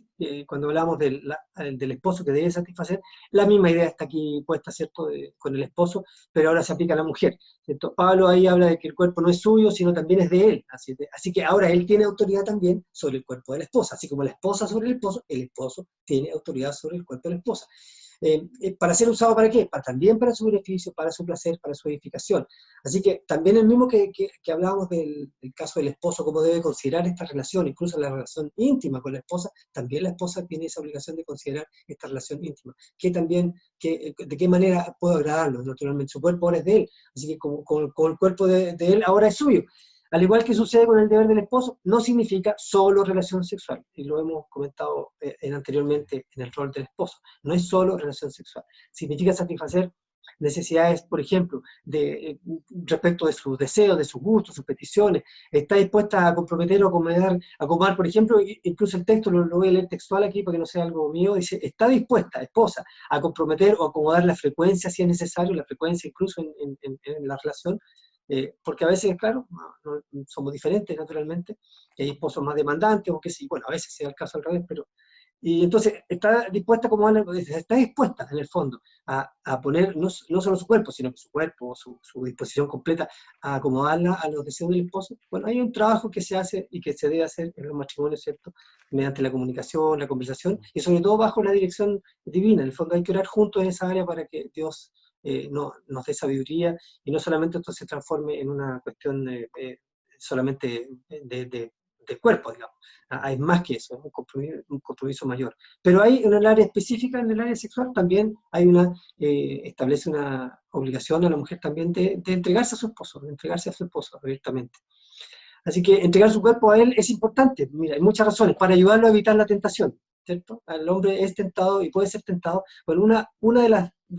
cuando hablamos del esposo que debe satisfacer. La misma idea está aquí puesta, ¿cierto?, con el esposo, pero ahora se aplica a la mujer, ¿cierto? Pablo ahí habla de que el cuerpo no es suyo, sino también es de él. Así que ahora él tiene autoridad también sobre el cuerpo de la esposa. Así como la esposa sobre el esposo tiene autoridad sobre el cuerpo de la esposa. ¿Para ser usado para qué? También para su beneficio, para su placer, para su edificación. Así que también el mismo que hablábamos del caso del esposo, cómo debe considerar esta relación, incluso la relación íntima con la esposa, también la esposa tiene esa obligación de considerar esta relación íntima. ¿De qué manera puedo agradarlo? Naturalmente, su cuerpo ahora es de él, así que con el cuerpo de él ahora es suyo. Al igual que sucede con el deber del esposo, no significa solo relación sexual, y lo hemos comentado anteriormente en el rol del esposo. No es solo relación sexual, significa satisfacer necesidades, por ejemplo, respecto de sus deseos, de sus gustos, sus peticiones. Está dispuesta a comprometer o acomodar, por ejemplo, incluso el texto, lo voy a leer textual aquí para que no sea algo mío, dice, está dispuesta, esposa, a comprometer o acomodar la frecuencia si es necesario, la frecuencia incluso en la relación, porque a veces, claro, no somos diferentes naturalmente, hay esposos más demandantes, o que sí, bueno, a veces sea el caso al revés, y entonces está dispuesta, está dispuesta en el fondo a poner no solo su cuerpo, sino que su cuerpo, su disposición completa, a acomodarla a los deseos del esposo. Bueno, hay un trabajo que se hace y que se debe hacer en los matrimonios, ¿cierto? Mediante la comunicación, la conversación, y sobre todo bajo la dirección divina. En el fondo hay que orar juntos en esa área para que Dios nos dé sabiduría, y no solamente esto se transforme en una cuestión solamente de del cuerpo, digamos. Hay más que eso, es un compromiso mayor. Pero hay en el área específica, en el área sexual, también hay establece una obligación a la mujer también de entregarse a su esposo, de entregarse a su esposo abiertamente. Así que entregar su cuerpo a él es importante. Mira, hay muchas razones para ayudarlo a evitar la tentación, ¿cierto? El hombre es tentado y puede ser tentado. Bueno, una de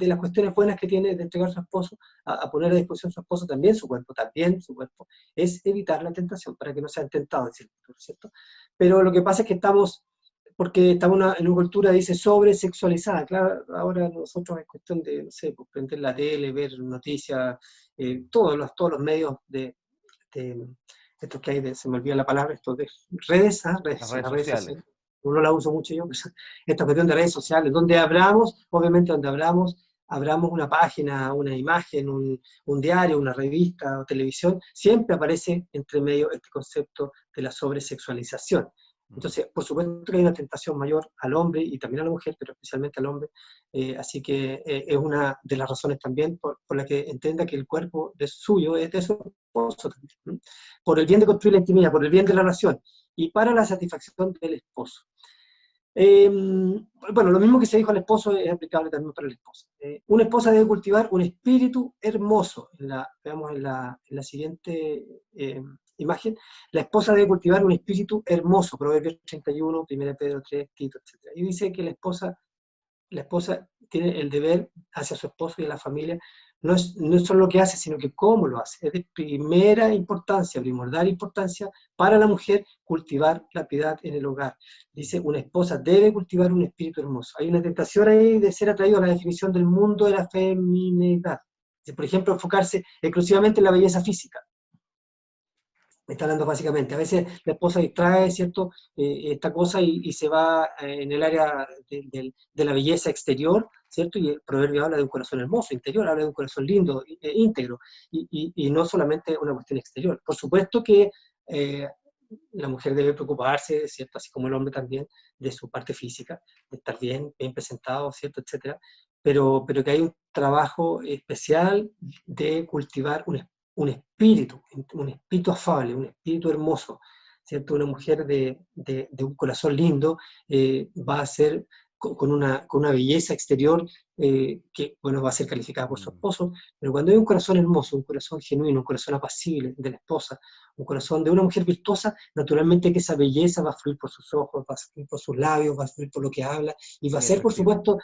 las cuestiones buenas que tiene de entregar a su esposo, a poner a disposición a su esposo también su cuerpo, es evitar la tentación para que no sean tentados, ¿cierto? Pero lo que pasa es que porque estamos en una cultura, dice, sobresexualizada. Claro, ahora nosotros es cuestión de, no sé, pues, prender la tele, ver noticias, todos los medios de estos que hay, se me olvida la palabra, estos de redes, Las sí, redes las redes sociales. sociales, no la uso mucho yo, pues, esta cuestión de redes sociales, donde abramos, obviamente donde abramos una página, una imagen, un diario, una revista o televisión, siempre aparece entre medio este concepto de la sobresexualización. Entonces, por supuesto que hay una tentación mayor al hombre y también a la mujer, pero especialmente al hombre, así que es una de las razones también por la que entienda que el cuerpo suyo es de su esposo también, ¿no? Por el bien de construir la intimidad, por el bien de la relación y para la satisfacción del esposo. Bueno, lo mismo que se dijo al esposo es aplicable también para la esposa. Una esposa debe cultivar un espíritu hermoso. Veamos en la siguiente imagen. La esposa debe cultivar un espíritu hermoso. Proverbios 31, 1 Pedro 3, Tito, etc. Y dice que la esposa tiene el deber hacia su esposo y a la familia, no es solo lo que hace, sino que cómo lo hace. Es de primera importancia, primordial importancia para la mujer cultivar la piedad en el hogar. Dice, una esposa debe cultivar un espíritu hermoso. Hay una tentación ahí de ser atraído a la definición del mundo de la feminidad. Por ejemplo, enfocarse exclusivamente en la belleza física. Me está hablando básicamente. A veces la esposa distrae, ¿cierto? Esta cosa y se va en el área de la belleza exterior, ¿cierto? Y el proverbio habla de un corazón hermoso, interior, habla de un corazón lindo, íntegro, y no solamente una cuestión exterior. Por supuesto que la mujer debe preocuparse, ¿cierto? Así como el hombre también, de su parte física, de estar bien presentado, ¿cierto? Etcétera. Pero que hay un trabajo especial de cultivar un espíritu afable, un espíritu hermoso, ¿cierto? Una mujer de un corazón lindo va a ser con una belleza exterior que, bueno, va a ser calificada por su esposo, pero cuando hay un corazón hermoso, un corazón genuino, un corazón apacible de la esposa, un corazón de una mujer virtuosa, naturalmente que esa belleza va a fluir por sus ojos, va a fluir por sus labios, va a fluir por lo que habla, y va a Muy ser, por atractivo. supuesto,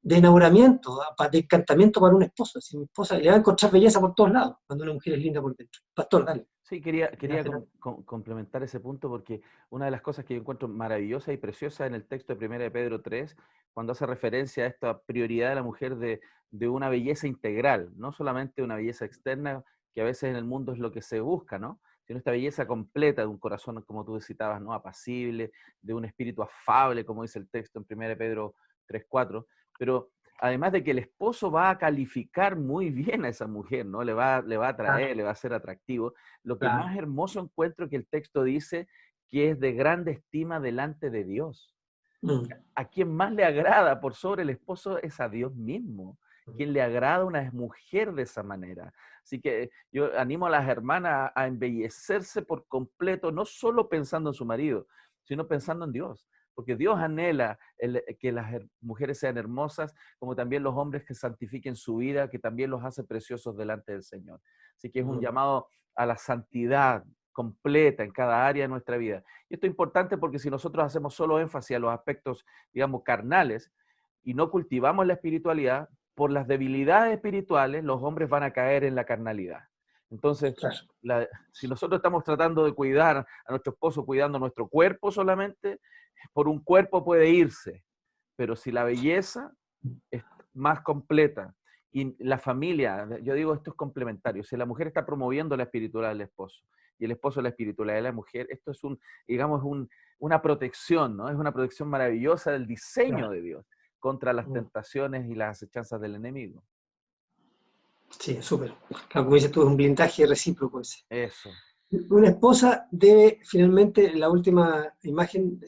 de enamoramiento, de encantamiento para una esposa. Si mi esposa le va a encontrar belleza por todos lados, cuando una mujer es linda por dentro. Pastor, dale. Sí, quería complementar ese punto porque una de las cosas que yo encuentro maravillosa y preciosa en el texto de 1 de Pedro 3, cuando hace referencia a esta prioridad de la mujer de una belleza integral, no solamente una belleza externa, que a veces en el mundo es lo que se busca, ¿no? Sino esta belleza completa de un corazón, como tú citabas, ¿no? Apacible, de un espíritu afable, como dice el texto en 1 de Pedro 3:4, pero además de que el esposo va a calificar muy bien a esa mujer, ¿no? Le va a atraer, le va a ser atractivo. Lo que Claro. más hermoso encuentro que el texto dice que es de grande estima delante de Dios. A quien más le agrada por sobre el esposo es a Dios mismo. Quien le agrada a una mujer de esa manera. Así que yo animo a las hermanas a embellecerse por completo, no solo pensando en su marido, sino pensando en Dios. Porque Dios anhela que las mujeres sean hermosas, como también los hombres que santifiquen su vida, que también los hace preciosos delante del Señor. Así que es un llamado a la santidad completa en cada área de nuestra vida. Y esto es importante porque si nosotros hacemos solo énfasis a los aspectos, digamos, carnales y no cultivamos la espiritualidad, por las debilidades espirituales los hombres van a caer en la carnalidad. Entonces, Claro. si nosotros estamos tratando de cuidar a nuestro esposo, cuidando nuestro cuerpo solamente, por un cuerpo puede irse, pero si la belleza es más completa y la familia, yo digo esto es complementario, si la mujer está promoviendo la espiritualidad del esposo y el esposo la espiritualidad de la mujer, esto es digamos, una protección, ¿no? Es una protección maravillosa del diseño de Dios contra las tentaciones y las acechanzas del enemigo. Sí, súper. Claro, como dices tú, es un blindaje recíproco ese. Eso. Una esposa debe, finalmente, la última imagen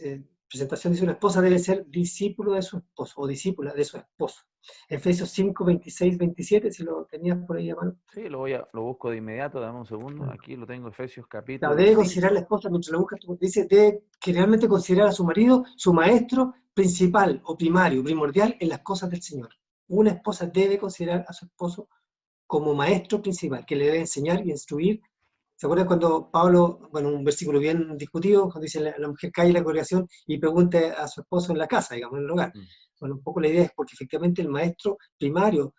presentación dice: una esposa debe ser discípulo de su esposo, o discípula de su esposo. Efesios 5, 26, 27, si lo tenías por ahí a mano. Sí, lo busco de inmediato, dame un segundo. Aquí lo tengo, Efesios Claro, capítulo debe considerar 5. la esposa, mientras la buscas, dice, debe generalmente considerar a su marido su maestro principal o primario, primordial en las cosas del Señor. Una esposa debe considerar a su esposo como maestro principal, que le debe enseñar y instruir. ¿Se acuerdan cuando Pablo, bueno, un versículo bien discutido, cuando dice la mujer cae en la congregación y pregunte a su esposo en la casa, digamos, en el hogar? Mm. Bueno, un poco la idea es porque efectivamente el maestro primario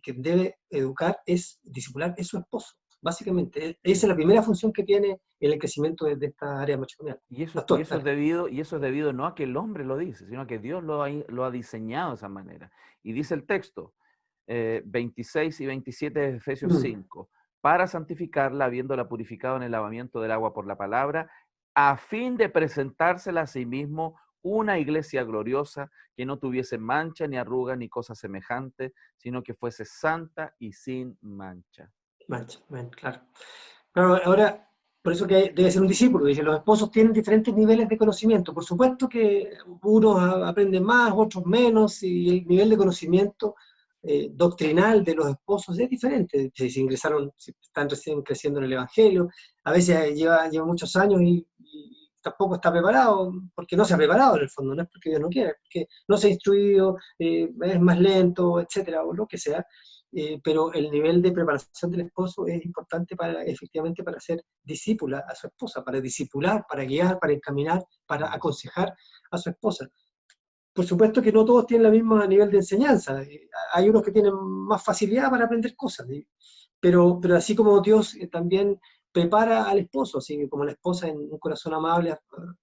que debe educar es discipular, es su esposo. Básicamente, esa es la primera función que tiene en el crecimiento de esta área matrimonial. Y eso, y Pastor, eso es dale. debido, y eso es debido no a que el hombre lo dice, sino a que Dios lo ha diseñado de esa manera. Y dice el texto, 26 y 27 de Efesios Mm, 5, para santificarla, habiéndola purificado en el lavamiento del agua por la palabra, a fin de presentársela a sí mismo una iglesia gloriosa, que no tuviese mancha, ni arruga, ni cosa semejante, sino que fuese santa y sin mancha. mancha, claro. Claro, ahora, por eso que debe ser un discípulo. Dice, los esposos tienen diferentes niveles de conocimiento. Por supuesto que unos aprenden más, otros menos, y el nivel de conocimiento doctrinal de los esposos es diferente. Si ingresaron, si están recién creciendo en el Evangelio, a veces lleva muchos años y tampoco está preparado, porque no se ha preparado en el fondo, no es porque Dios no quiera, es porque no se ha instruido, es más lento, etcétera, o lo que sea. Pero el nivel de preparación del esposo es importante para, efectivamente, para ser discípula a su esposa, para discipular, para guiar, para encaminar, para aconsejar a su esposa. Por supuesto que no todos tienen el mismo nivel de enseñanza. Hay unos que tienen más facilidad para aprender cosas, pero así como Dios también prepara al esposo, así que como la esposa en un corazón amable,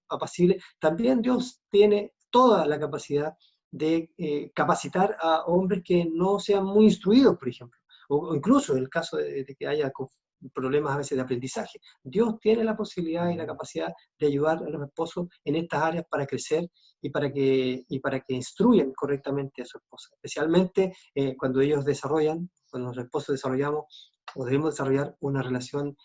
apacible, también Dios tiene toda la capacidad de capacitar a hombres que no sean muy instruidos, por ejemplo, o incluso en el caso de que haya problemas a veces de aprendizaje. Dios tiene la posibilidad y la capacidad de ayudar a los esposos en estas áreas para crecer y para que instruyan correctamente a su esposa, especialmente cuando ellos desarrollan, cuando los esposos desarrollamos o debemos desarrollar una relación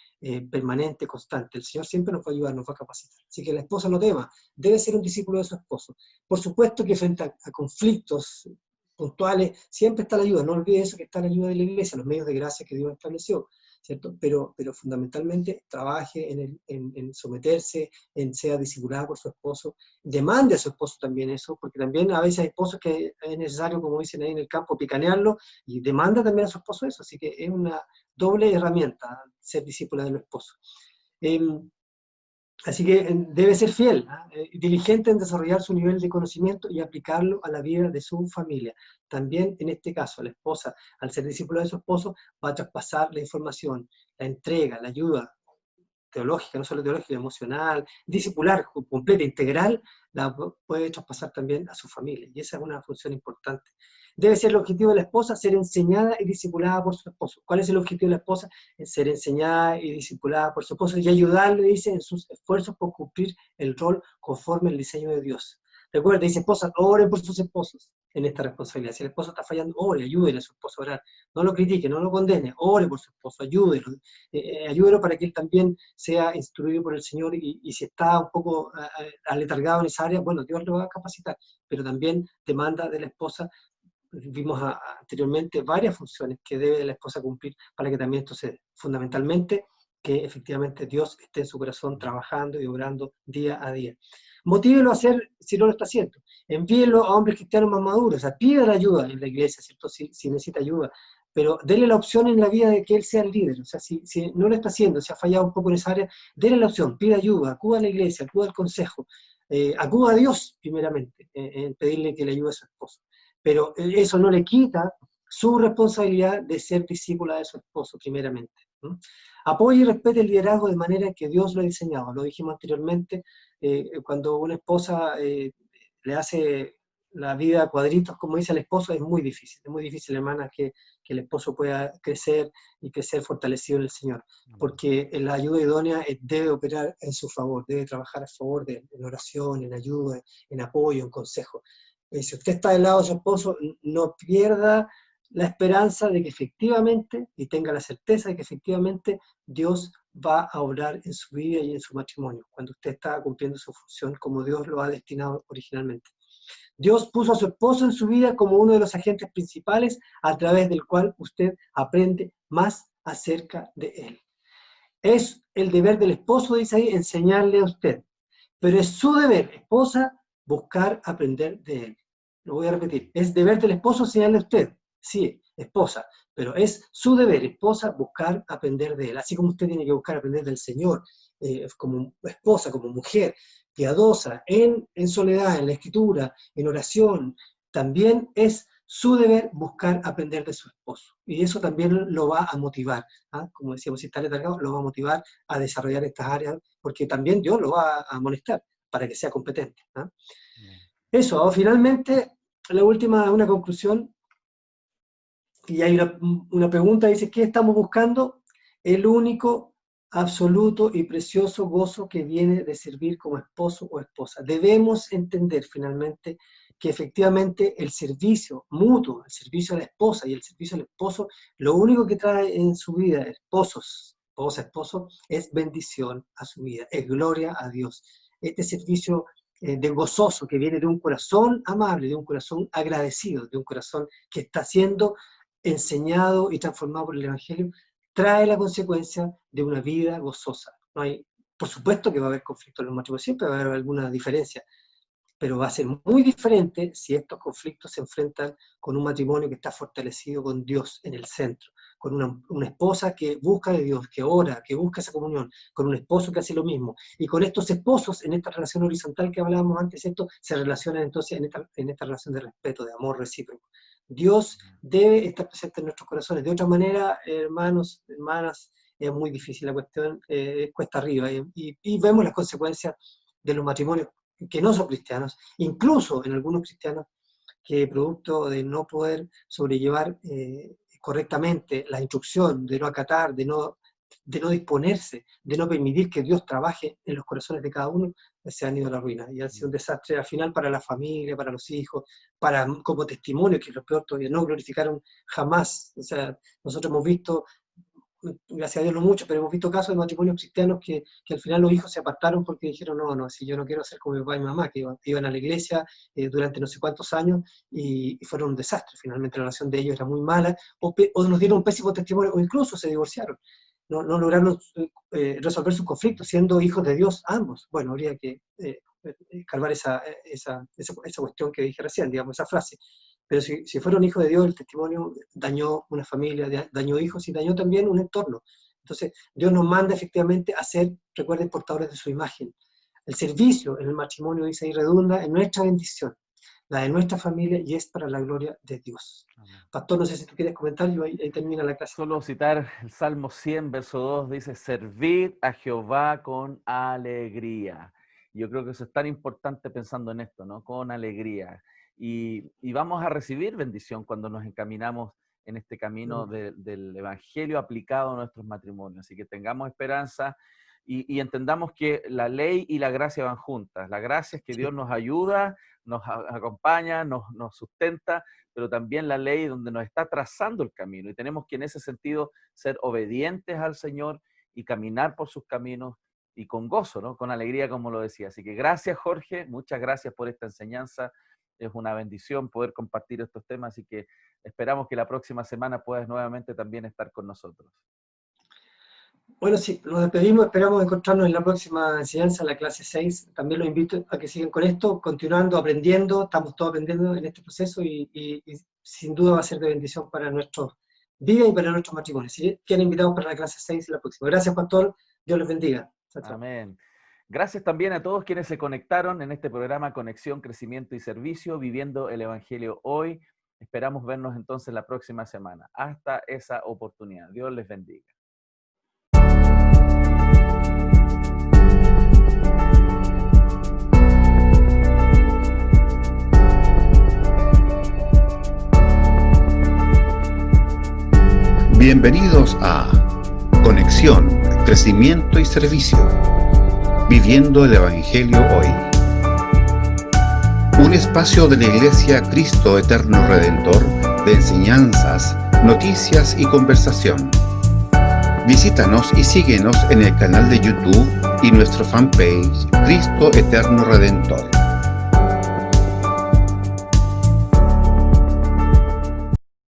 permanente, constante. El Señor siempre nos va a ayudar, nos va a capacitar. Así que la esposa no tema, debe ser un discípulo de su esposo. Por supuesto que frente a conflictos puntuales, siempre está la ayuda. No olvide eso, que está la ayuda de la iglesia, los medios de gracia que Dios estableció, ¿cierto? Pero fundamentalmente trabaje en someterse, en sea discipulada por su esposo, demande a su esposo también eso, porque también a veces hay esposos que es necesario, como dicen ahí en el campo, picanearlo, y demanda también a su esposo eso, así que es una doble herramienta ser discípula de los esposos. Así que debe ser fiel, diligente en desarrollar su nivel de conocimiento y aplicarlo a la vida de su familia. También en este caso, la esposa, al ser discípula de su esposo, va a traspasar la información, la entrega, la ayuda teológica, no solo teológica, emocional, discipular, completa, integral, la puede traspasar también a su familia. Y esa es una función importante. Debe ser el objetivo de la esposa, ser enseñada y discipulada por su esposo. ¿Cuál es el objetivo de la esposa? Ser enseñada y discipulada por su esposo y ayudarle, dice, en sus esfuerzos por cumplir el rol conforme al diseño de Dios. Recuerda, dice, esposas, oren por sus esposos en esta responsabilidad. Si el esposo está fallando, ore, ayúdele a su esposo a orar. No lo critique, no lo condene, ore por su esposo, ayúdelo. Ayúdelo para que él también sea instruido por el Señor y si está un poco aletargado en esa área, bueno, Dios lo va a capacitar, pero también demanda de la esposa. Vimos anteriormente varias funciones que debe la esposa cumplir para que también esto se dé. Fundamentalmente, que efectivamente Dios esté en su corazón trabajando y obrando día a día. Motívelo a hacer si no lo está haciendo. Envíelo a hombres cristianos más maduros, o sea, pida la ayuda en la iglesia, ¿cierto? Si necesita ayuda, pero dele la opción en la vida de que él sea el líder. O sea, si no lo está haciendo, si ha fallado un poco en esa área, dele la opción, pida ayuda, acuda a la iglesia, acuda al consejo, acuda a Dios primeramente, en pedirle que le ayude a su esposo. Pero eso no le quita su responsabilidad de ser discípula de su esposo, primeramente. Apoye y respete el liderazgo de manera que Dios lo ha diseñado. Lo dijimos anteriormente, cuando una esposa le hace la vida a cuadritos, como dice el esposo, es muy difícil, hermana, que el esposo pueda crecer y crecer fortalecido en el Señor, porque la ayuda idónea debe operar en su favor, debe trabajar a favor de en oración, en ayuda, en apoyo, en consejo. Si usted está del lado de su esposo, no pierda la esperanza de que efectivamente, y tenga la certeza de que efectivamente Dios va a obrar en su vida y en su matrimonio, cuando usted está cumpliendo su función como Dios lo ha destinado originalmente. Dios puso a su esposo en su vida como uno de los agentes principales a través del cual usted aprende más acerca de él. Es el deber del esposo, dice ahí, enseñarle a usted, pero es su deber, esposa, buscar aprender de él. Lo voy a repetir, es deber del esposo enseñarle a usted, sí, esposa, pero es su deber, esposa, buscar aprender de él, así como usted tiene que buscar aprender del Señor, como esposa, como mujer, piadosa, en soledad, en la escritura, en oración, también es su deber buscar aprender de su esposo. Y eso también lo va a motivar, ¿ah? Como decíamos, si está letargado, lo va a motivar a desarrollar estas áreas, porque también Dios lo va a amonestar para que sea competente, ¿ah? Eso, finalmente, la última, una conclusión, y hay una pregunta, dice, ¿qué estamos buscando? El único, absoluto y precioso gozo que viene de servir como esposo o esposa. Debemos entender finalmente que efectivamente el servicio mutuo, el servicio a la esposa y el servicio al esposo, lo único que trae en su vida, esposos, esposo, es bendición a su vida, es gloria a Dios. Este servicio de gozoso que viene de un corazón amable, de un corazón agradecido, de un corazón que está siendo enseñado y transformado por el Evangelio, trae la consecuencia de una vida gozosa. No hay, por supuesto que va a haber conflictos en los matrimonios, siempre va a haber alguna diferencia, pero va a ser muy diferente si estos conflictos se enfrentan con un matrimonio que está fortalecido con Dios en el centro, con una esposa que busca de Dios, que ora, que busca esa comunión, con un esposo que hace lo mismo, y con estos esposos en esta relación horizontal que hablábamos antes, esto se relaciona entonces en esta relación de respeto, de amor recíproco. Dios debe estar presente en nuestros corazones. De otra manera, hermanos, hermanas, es muy difícil la cuestión, cuesta arriba, y vemos las consecuencias de los matrimonios que no son cristianos, incluso en algunos cristianos que producto de no poder sobrellevar correctamente la instrucción, de no acatar, de no disponerse, de no permitir que Dios trabaje en los corazones de cada uno, se han ido a la ruina. Y ha sido un desastre al final para la familia, para los hijos, como testimonio, que es lo peor todavía, no glorificaron jamás. O sea, nosotros hemos visto, gracias a Dios no mucho, pero hemos visto casos de matrimonios cristianos que al final los hijos se apartaron porque dijeron, no, si yo no quiero ser como mi papá y mi mamá, que iban a la iglesia durante no sé cuántos años y fueron un desastre. Finalmente la relación de ellos era muy mala, o nos dieron un pésimo testimonio, o incluso se divorciaron. No lograron resolver sus conflictos, siendo hijos de Dios ambos. Bueno, habría que calmar esa cuestión que dije recién, digamos, esa frase. Pero si fueron hijos de Dios, el testimonio dañó una familia, dañó hijos y dañó también un entorno. Entonces, Dios nos manda efectivamente a ser, recuerden, portadores de su imagen. El servicio en el matrimonio, dice ahí, redunda en nuestra bendición, la de nuestra familia, y es para la gloria de Dios. Amén. Pastor, no sé si tú quieres comentar, ahí termina la clase. Solo citar el Salmo 100, verso 2, dice, servid a Jehová con alegría. Yo creo que eso es tan importante pensando en esto, ¿no? Con alegría. Y vamos a recibir bendición cuando nos encaminamos en este camino del Evangelio aplicado a nuestros matrimonios. Así que tengamos esperanza y entendamos que la ley y la gracia van juntas. La gracia es que Dios nos ayuda, nos acompaña, nos sustenta, pero también la ley donde nos está trazando el camino. Y tenemos que en ese sentido ser obedientes al Señor y caminar por sus caminos y con gozo, ¿no? Con alegría, como lo decía. Así que gracias, Jorge, muchas gracias por esta enseñanza. Es una bendición poder compartir estos temas, así que esperamos que la próxima semana puedas nuevamente también estar con nosotros. Bueno, sí, nos despedimos, esperamos encontrarnos en la próxima enseñanza, la clase 6. También los invito a que sigan con esto, continuando, aprendiendo, estamos todos aprendiendo en este proceso y sin duda va a ser de bendición para nuestros vidas y para nuestros matrimonios. ¿Sí? Quedan invitados para la clase 6 y la próxima. Gracias, Pastor, Dios les bendiga. Chao, chao. Amén. Gracias también a todos quienes se conectaron en este programa Conexión, Crecimiento y Servicio, Viviendo el Evangelio Hoy. Esperamos vernos entonces la próxima semana. Hasta esa oportunidad. Dios les bendiga. Bienvenidos a Conexión, Crecimiento y Servicio, Viviendo el Evangelio Hoy. Un espacio de la Iglesia Cristo Eterno Redentor de enseñanzas, noticias y conversación. Visítanos y síguenos en el canal de YouTube y nuestro fanpage Cristo Eterno Redentor.